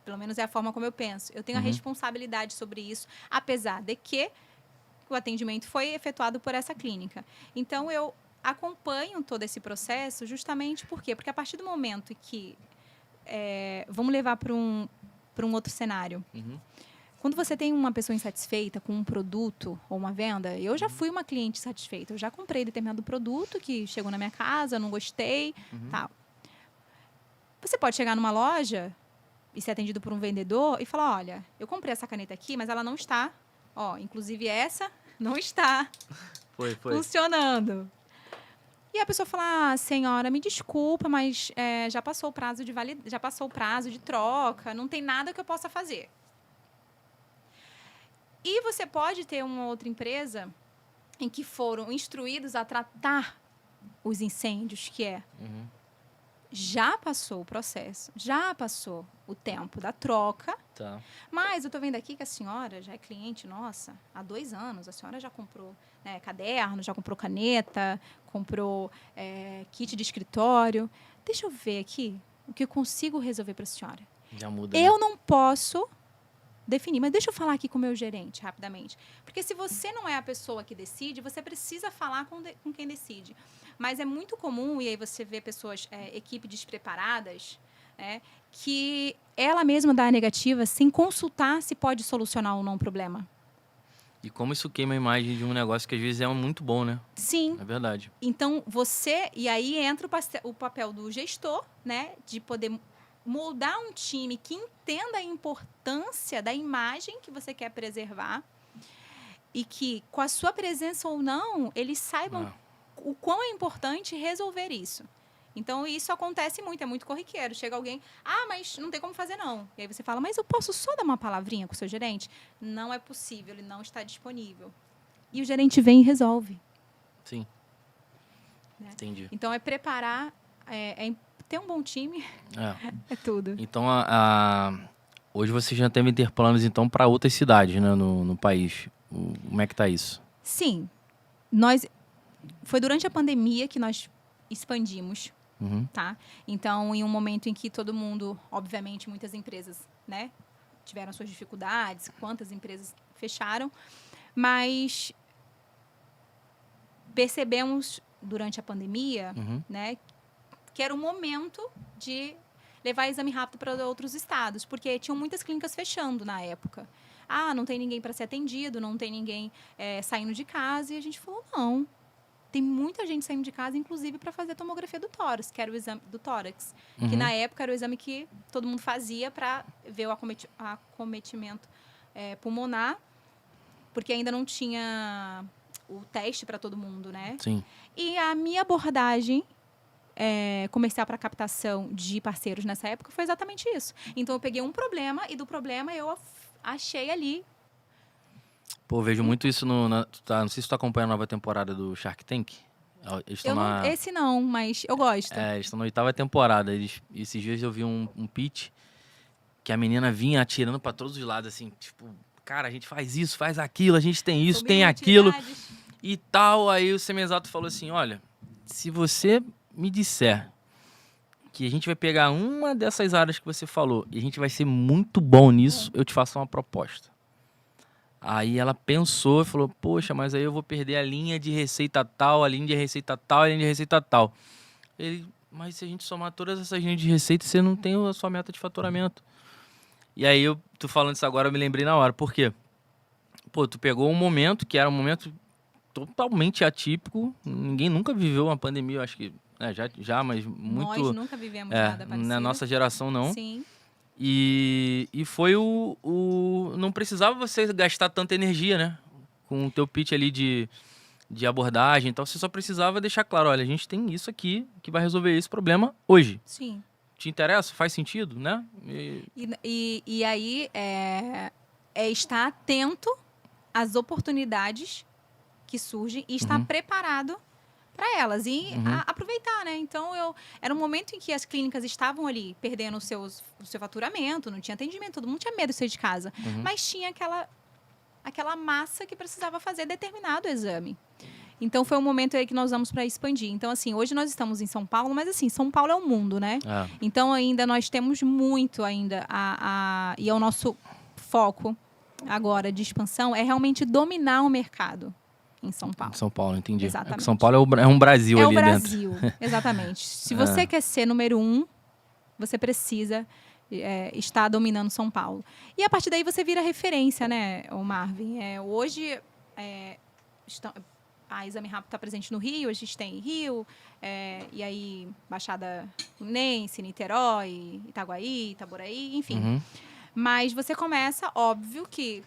[SPEAKER 2] pelo menos é a forma como eu penso, eu tenho a responsabilidade sobre isso, apesar de que o atendimento foi efetuado por essa clínica. Então, eu acompanho todo esse processo justamente por quê? Porque a partir do momento que... vamos levar para um outro cenário. Quando você tem uma pessoa insatisfeita com um produto ou uma venda, eu já fui uma cliente satisfeita. Eu já comprei determinado produto que chegou na minha casa, não gostei, tal. Você pode chegar numa loja e ser atendido por um vendedor e falar, olha, eu comprei essa caneta aqui, mas ela não está. Ó, inclusive essa não está funcionando. E a pessoa fala, senhora, me desculpa, mas já passou o prazo já passou o prazo de troca, não tem nada que eu possa fazer. E você pode ter uma outra empresa em que foram instruídos a tratar os incêndios, que já passou o processo, já passou o tempo da troca, mas eu estou vendo aqui que a senhora já é cliente nossa há 2 anos, a senhora já comprou caderno, já comprou caneta, comprou kit de escritório. Deixa eu ver aqui o que eu consigo resolver para a senhora.
[SPEAKER 1] Já muda,
[SPEAKER 2] eu não posso definir, mas deixa eu falar aqui com o meu gerente rapidamente. Porque se você não é a pessoa que decide, você precisa falar com quem decide. Mas é muito comum, e aí você vê pessoas, equipe despreparadas, que ela mesma dá a negativa sem consultar se pode solucionar ou não o problema.
[SPEAKER 1] E como isso queima a imagem de um negócio que às vezes é muito bom, né?
[SPEAKER 2] Sim.
[SPEAKER 1] É verdade.
[SPEAKER 2] Então, e aí entra o papel do gestor, né? De poder moldar um time que entenda a importância da imagem que você quer preservar e que, com a sua presença ou não, eles saibam o quão é importante resolver isso. Então, isso acontece muito, é muito corriqueiro. Chega alguém, mas não tem como fazer, não. E aí você fala, mas eu posso só dar uma palavrinha com o seu gerente? Não é possível, ele não está disponível. E o gerente vem e resolve.
[SPEAKER 1] Sim. Entendi.
[SPEAKER 2] Então, é preparar, ter um bom time, é tudo.
[SPEAKER 1] Então, hoje você já deve ter planos, então, para outras cidades, né, no país. Como é que está isso?
[SPEAKER 2] Sim. Foi durante a pandemia que nós expandimos. Tá? Então, em um momento em que todo mundo, obviamente, muitas empresas, né, tiveram suas dificuldades, quantas empresas fecharam, mas percebemos durante a pandemia, né, que era o momento de levar exame rápido para outros estados, porque tinham muitas clínicas fechando na época. Não tem ninguém para ser atendido, não tem ninguém saindo de casa, e a gente falou, não. Tem muita gente saindo de casa, inclusive, para fazer a tomografia do tórax, que era o exame do tórax. Que, na época, era o exame que todo mundo fazia para ver o acometimento pulmonar, porque ainda não tinha o teste para todo mundo, né?
[SPEAKER 1] Sim.
[SPEAKER 2] E a minha abordagem comercial para captação de parceiros nessa época foi exatamente isso. Então, eu peguei um problema e do problema eu achei ali.
[SPEAKER 1] Pô, vejo muito isso não sei se tu tá acompanhando a nova temporada do Shark Tank.
[SPEAKER 2] Esse não, mas eu gosto.
[SPEAKER 1] Eles estão na 8ª temporada. Esses dias eu vi um pitch que a menina vinha atirando pra todos os lados, assim, tipo, cara, a gente faz isso, faz aquilo, a gente tem isso, tem aquilo e tal. Aí o Semenzato falou assim, olha, se você me disser que a gente vai pegar uma dessas áreas que você falou e a gente vai ser muito bom nisso, eu te faço uma proposta. Aí ela pensou e falou, poxa, mas aí eu vou perder a linha de receita tal, a linha de receita tal, a linha de receita tal. Mas se a gente somar todas essas linhas de receita, você não tem a sua meta de faturamento. E aí, tu falando isso agora, eu me lembrei na hora. Por quê? Pô, tu pegou um momento que era um momento totalmente atípico. Ninguém nunca viveu uma pandemia, eu acho que já, mas muito...
[SPEAKER 2] Nós nunca vivemos nada parecido.
[SPEAKER 1] Na nossa geração, não.
[SPEAKER 2] Sim.
[SPEAKER 1] E foi não precisava você gastar tanta energia, né? Com o teu pitch ali de abordagem. Então, você só precisava deixar claro, olha, a gente tem isso aqui que vai resolver esse problema hoje.
[SPEAKER 2] Sim.
[SPEAKER 1] Te interessa? Faz sentido, né?
[SPEAKER 2] E aí, estar atento às oportunidades que surgem e estar preparado para elas e aproveitar, né? Então, era um momento em que as clínicas estavam ali perdendo o seu faturamento, não tinha atendimento, todo mundo tinha medo de sair de casa. Mas tinha aquela massa que precisava fazer determinado exame. Então, foi um momento aí que nós vamos para expandir. Então, assim, hoje nós estamos em São Paulo, mas, assim, São Paulo é o mundo, né? Então, ainda nós temos muito ainda e o nosso foco agora de expansão é realmente dominar o mercado. Em São Paulo.
[SPEAKER 1] Em São Paulo, entendi.
[SPEAKER 2] Exatamente.
[SPEAKER 1] São Paulo é um Brasil ali dentro.
[SPEAKER 2] É o Brasil, exatamente. Se você quer ser número 1, você precisa está dominando São Paulo. E a partir daí você vira referência, né, o Marvin? Hoje, a Exame Rápido está presente no Rio, a gente tem Rio, e aí Baixada Fluminense, Niterói, Itaguaí, Itaboraí, enfim.
[SPEAKER 1] Uhum.
[SPEAKER 2] Mas você começa, óbvio que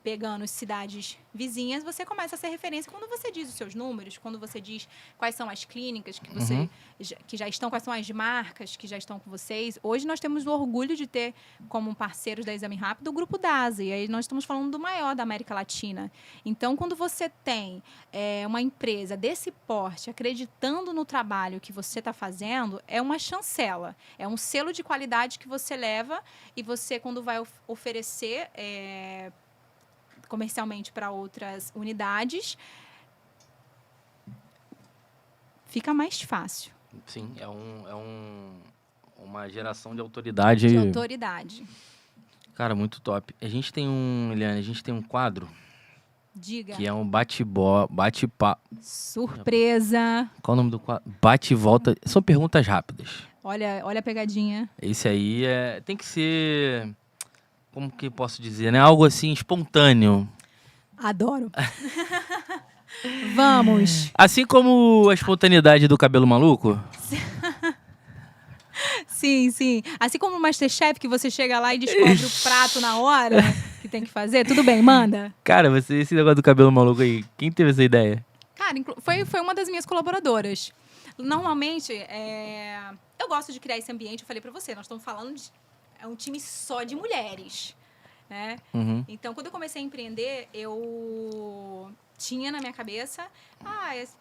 [SPEAKER 2] pegando cidades vizinhas, você começa a ser referência quando você diz os seus números, quando você diz quais são as clínicas que você que já estão, quais são as marcas que já estão com vocês. Hoje nós temos o orgulho de ter como parceiros da Exame Rápido o Grupo DASA, e aí nós estamos falando do maior da América Latina. Então, quando você tem uma empresa desse porte acreditando no trabalho que você está fazendo, é uma chancela, é um selo de qualidade que você leva e você, quando vai oferecer comercialmente para outras unidades, fica mais fácil.
[SPEAKER 1] Sim, uma geração de autoridade.
[SPEAKER 2] De autoridade.
[SPEAKER 1] Cara, muito top. Eliane, a gente tem um quadro.
[SPEAKER 2] Diga.
[SPEAKER 1] Que é um bate-papo.
[SPEAKER 2] Surpresa.
[SPEAKER 1] Qual o nome do quadro? Bate e volta. São perguntas rápidas.
[SPEAKER 2] Olha a pegadinha.
[SPEAKER 1] Esse aí tem que ser... Como que posso dizer, né? Algo assim, espontâneo.
[SPEAKER 2] Adoro. Vamos.
[SPEAKER 1] Assim como a espontaneidade do cabelo maluco?
[SPEAKER 2] Sim, sim. Assim como o Masterchef, que você chega lá e descobre o prato na hora que tem que fazer. Tudo bem, manda.
[SPEAKER 1] Cara, esse negócio do cabelo maluco aí, quem teve essa ideia?
[SPEAKER 2] Cara, foi uma das minhas colaboradoras. Normalmente, eu gosto de criar esse ambiente. Eu falei pra você, nós estamos falando de... É um time só de mulheres, né?
[SPEAKER 1] Uhum.
[SPEAKER 2] Então, quando eu comecei a empreender, eu tinha na minha cabeça...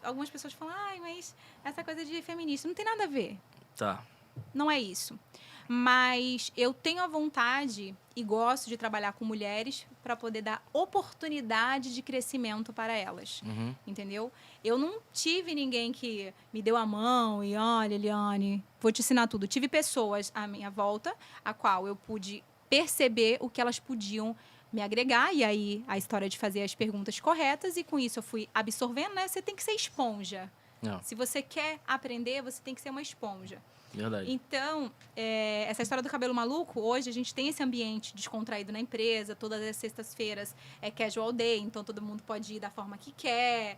[SPEAKER 2] algumas pessoas falam, mas essa coisa de feminista não tem nada a ver.
[SPEAKER 1] Tá.
[SPEAKER 2] Não é isso. Mas eu tenho a vontade e gosto de trabalhar com mulheres para poder dar oportunidade de crescimento para elas.
[SPEAKER 1] Uhum.
[SPEAKER 2] Entendeu? Eu não tive ninguém que me deu a mão e, olha, Eliane, vou te ensinar tudo. Tive pessoas à minha volta, a qual eu pude perceber o que elas podiam me agregar. E aí, a história de fazer as perguntas corretas. E com isso, eu fui absorvendo, né? Você tem que ser esponja.
[SPEAKER 1] Não.
[SPEAKER 2] Se você quer aprender, você tem que ser uma esponja.
[SPEAKER 1] Verdade.
[SPEAKER 2] Então, essa história do cabelo maluco, hoje a gente tem esse ambiente descontraído na empresa, todas as sextas-feiras é casual day, então todo mundo pode ir da forma que quer,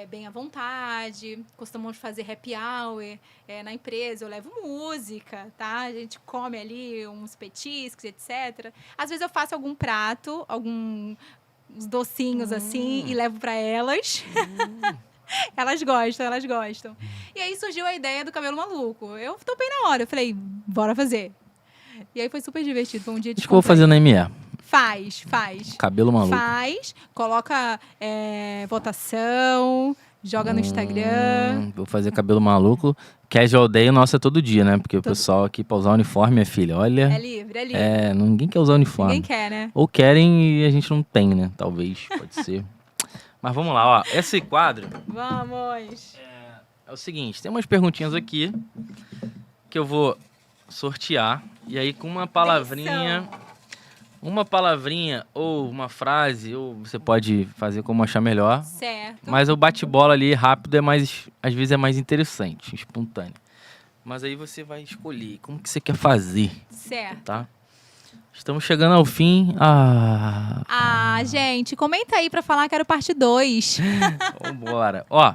[SPEAKER 2] bem à vontade. Costumamos fazer happy hour na empresa, eu levo música, tá? A gente come ali uns petiscos, etc. Às vezes eu faço algum prato, alguns docinhos assim, e levo para elas. Elas gostam. E aí surgiu a ideia do cabelo maluco. Eu topei na hora. Eu falei, bora fazer. E aí foi super divertido. Foi um dia de...
[SPEAKER 1] Acho que eu vou fazer na ME.
[SPEAKER 2] Faz.
[SPEAKER 1] Cabelo maluco.
[SPEAKER 2] Faz. Coloca votação. Joga no Instagram.
[SPEAKER 1] Vou fazer cabelo maluco. Casual day, nossa, é todo dia, né? Porque o pessoal aqui pra usar uniforme, minha filha, olha...
[SPEAKER 2] É livre.
[SPEAKER 1] Ninguém quer usar uniforme.
[SPEAKER 2] Ninguém quer, né?
[SPEAKER 1] Ou querem e a gente não tem, né? Talvez, pode ser. Mas vamos lá, ó. Esse quadro...
[SPEAKER 2] Vamos!
[SPEAKER 1] É o seguinte, tem umas perguntinhas aqui que eu vou sortear. E aí com uma palavrinha ou uma frase, ou você pode fazer como achar melhor.
[SPEAKER 2] Certo.
[SPEAKER 1] Mas o bate-bola ali rápido às vezes é mais interessante, espontâneo. Mas aí você vai escolher como que você quer fazer.
[SPEAKER 2] Certo.
[SPEAKER 1] Tá? Estamos chegando ao fim.
[SPEAKER 2] Gente, comenta aí pra falar que era parte 2.
[SPEAKER 1] Vambora. Ó,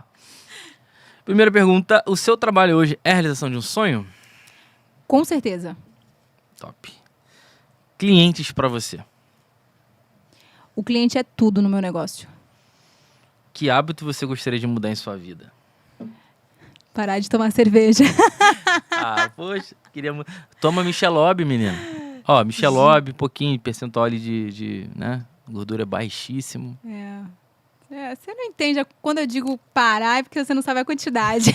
[SPEAKER 1] primeira pergunta. O seu trabalho hoje é a realização de um sonho?
[SPEAKER 2] Com certeza.
[SPEAKER 1] Top. Clientes pra você?
[SPEAKER 2] O cliente é tudo no meu negócio.
[SPEAKER 1] Que hábito você gostaria de mudar em sua vida?
[SPEAKER 2] Parar de tomar cerveja.
[SPEAKER 1] Poxa, queria... Toma Michelob, menina. Ó, Michelob, um pouquinho de percentual ali de né? Gordura baixíssimo.
[SPEAKER 2] Você não entende. Quando eu digo parar, é porque você não sabe a quantidade.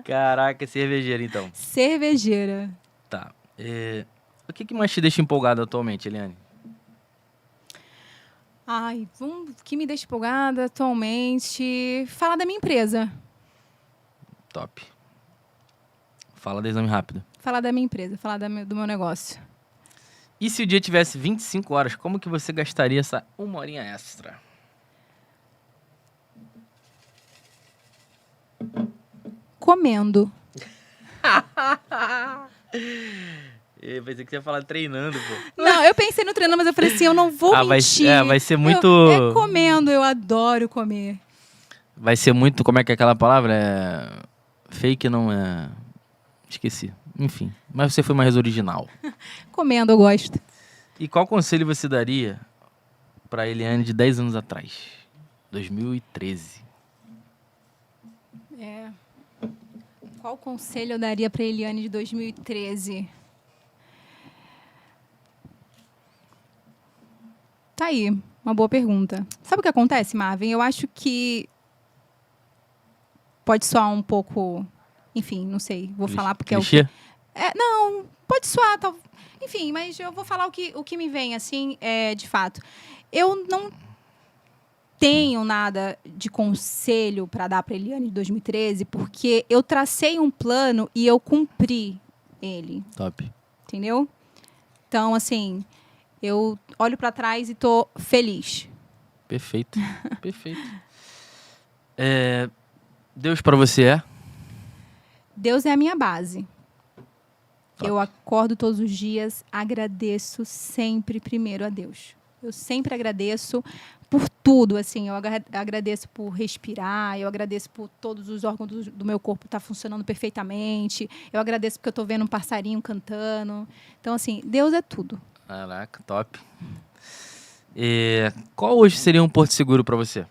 [SPEAKER 1] Caraca, cervejeira, então.
[SPEAKER 2] Cervejeira.
[SPEAKER 1] Tá. O que mais te deixa empolgada atualmente, Eliane?
[SPEAKER 2] O que me deixa empolgada atualmente... Falar da minha empresa.
[SPEAKER 1] Top. Fala do Exame Rápido.
[SPEAKER 2] Falar da minha empresa, falar do meu negócio.
[SPEAKER 1] E se o dia tivesse 25 horas, como que você gastaria essa 1 horinha extra?
[SPEAKER 2] Comendo.
[SPEAKER 1] Eu pensei que você ia falar treinando, pô.
[SPEAKER 2] Não, eu pensei no treinando, mas eu falei assim, eu não vou mentir.
[SPEAKER 1] Vai ser muito...
[SPEAKER 2] comendo, eu adoro comer.
[SPEAKER 1] Vai ser muito, como é que é aquela palavra? Fake não é... Esqueci. Enfim, mas você foi mais original.
[SPEAKER 2] Comendo, eu gosto.
[SPEAKER 1] E qual conselho você daria pra Eliane de 10 anos atrás? 2013.
[SPEAKER 2] Qual conselho eu daria pra Eliane de 2013? Tá aí, uma boa pergunta. Sabe o que acontece, Marvin? Eu acho que pode soar um pouco... Enfim, não sei. Vou falar porque
[SPEAKER 1] clichê?
[SPEAKER 2] não, pode soar. Enfim, mas eu vou falar o que me vem, assim, de fato. Eu não tenho nada de conselho para dar para Eliane de 2013, porque eu tracei um plano e eu cumpri ele.
[SPEAKER 1] Top.
[SPEAKER 2] Entendeu? Então, assim... Eu olho para trás e tô feliz.
[SPEAKER 1] Perfeito. Perfeito. Deus para você é?
[SPEAKER 2] Deus é a minha base. Top. Eu acordo todos os dias, agradeço sempre primeiro a Deus. Eu sempre agradeço por tudo, assim. Eu agradeço por respirar, eu agradeço por todos os órgãos do meu corpo estar funcionando perfeitamente. Eu agradeço porque eu tô vendo um passarinho cantando. Então, assim, Deus é tudo.
[SPEAKER 1] Caraca, top. Qual hoje seria um porto seguro para você?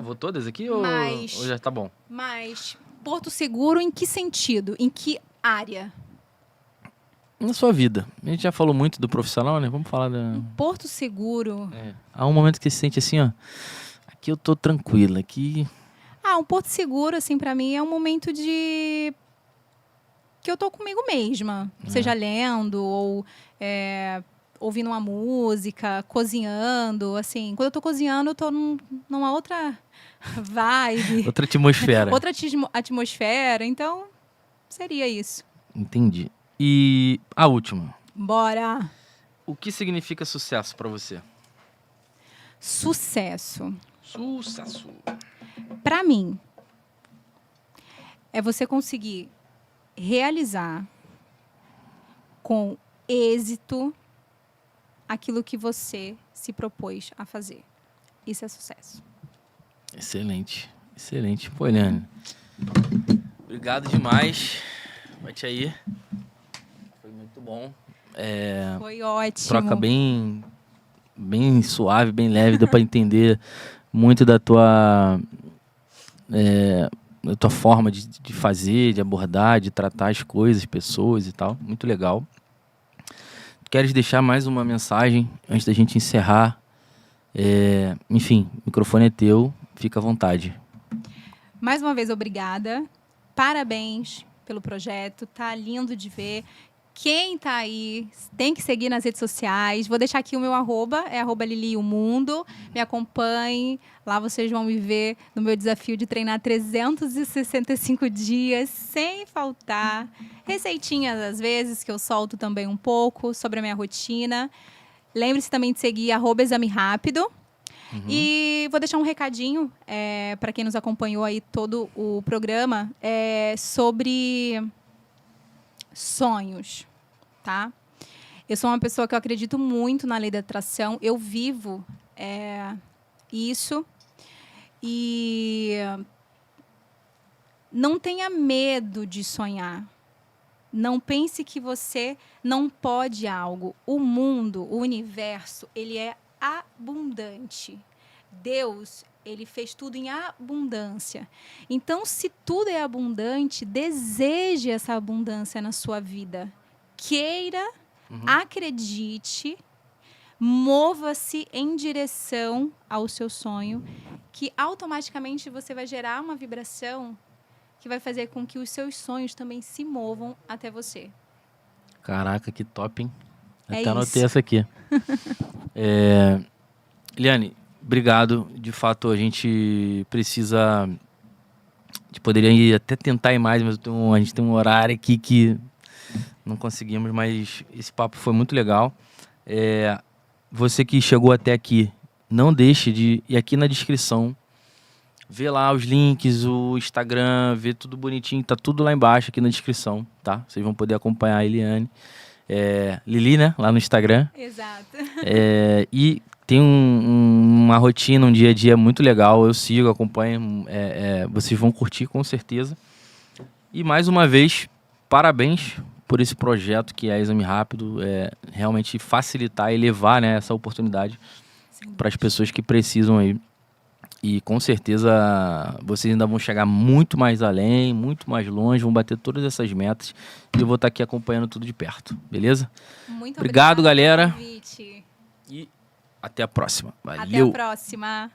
[SPEAKER 1] Vou todas aqui ou já tá bom?
[SPEAKER 2] Mas porto seguro em que sentido? Em que área?
[SPEAKER 1] Na sua vida. A gente já falou muito do profissional, né? Vamos falar da...
[SPEAKER 2] Porto seguro...
[SPEAKER 1] Há um momento que você se sente assim, ó. Aqui eu tô tranquila, aqui...
[SPEAKER 2] um porto seguro, assim, para mim é um momento de... que eu tô comigo mesma, seja lendo ou ouvindo uma música, cozinhando, assim. Quando eu tô cozinhando, eu tô numa outra vibe.
[SPEAKER 1] Outra atmosfera.
[SPEAKER 2] Outra atmosfera, então seria isso.
[SPEAKER 1] Entendi. E a última.
[SPEAKER 2] Bora!
[SPEAKER 1] O que significa sucesso para você?
[SPEAKER 2] Sucesso.
[SPEAKER 1] Sucesso.
[SPEAKER 2] Para mim, é você conseguir realizar com êxito aquilo que você se propôs a fazer. Isso é sucesso.
[SPEAKER 1] Excelente, excelente. Pô, Eliane, obrigado demais. Bate aí. Foi muito bom.
[SPEAKER 2] Foi ótimo.
[SPEAKER 1] Troca bem suave, bem leve. Deu para entender muito da tua forma de fazer, de abordar, de tratar as coisas, pessoas e tal. Muito legal. Queres deixar mais uma mensagem antes da gente encerrar? Enfim, o microfone é teu. Fica à vontade.
[SPEAKER 2] Mais uma vez, obrigada. Parabéns pelo projeto. Tá lindo de ver. Quem tá aí tem que seguir nas redes sociais. Vou deixar aqui o meu arroba, é @liliumundo. Me acompanhe. Lá vocês vão me ver no meu desafio de treinar 365 dias, sem faltar. Receitinhas, às vezes, que eu solto também um pouco sobre a minha rotina. Lembre-se também de seguir @exame rápido. E vou deixar um recadinho para quem nos acompanhou aí todo o programa sobre sonhos, tá? Eu sou uma pessoa que eu acredito muito na lei da atração. Eu vivo isso. E não tenha medo de sonhar. Não pense que você não pode algo. O mundo, o universo, ele é abundante. Deus, ele fez tudo em abundância. Então, se tudo é abundante, deseje essa abundância na sua vida. Queira, acredite, mova-se em direção ao seu sonho, que automaticamente você vai gerar uma vibração que vai fazer com que os seus sonhos também se movam até você.
[SPEAKER 1] Caraca, que top, hein?
[SPEAKER 2] É
[SPEAKER 1] Até anotei
[SPEAKER 2] isso.
[SPEAKER 1] essa aqui. Eliane, obrigado. De fato, a gente precisa... A gente poderia até tentar ir mais, mas a gente tem um horário aqui que não conseguimos, mas esse papo foi muito legal. Você que chegou até aqui, não deixe de... E aqui na descrição vê lá os links, o Instagram, vê tudo bonitinho, tá tudo lá embaixo aqui na descrição, tá? Vocês vão poder acompanhar a Eliane. Lili, né? Lá no Instagram.
[SPEAKER 2] Exato.
[SPEAKER 1] E tem uma rotina, um dia a dia muito legal. Eu sigo, acompanho. Vocês vão curtir, com certeza. E mais uma vez, parabéns por esse projeto que é Exame Rápido. Realmente facilitar e levar, né, essa oportunidade para as pessoas que precisam aí. E com certeza vocês ainda vão chegar muito mais além, muito mais longe, vão bater todas essas metas. E eu vou estar aqui acompanhando tudo de perto, beleza?
[SPEAKER 2] Muito
[SPEAKER 1] obrigado, galera.
[SPEAKER 2] Pelo convite.
[SPEAKER 1] E até a próxima. Valeu.
[SPEAKER 2] Até a próxima.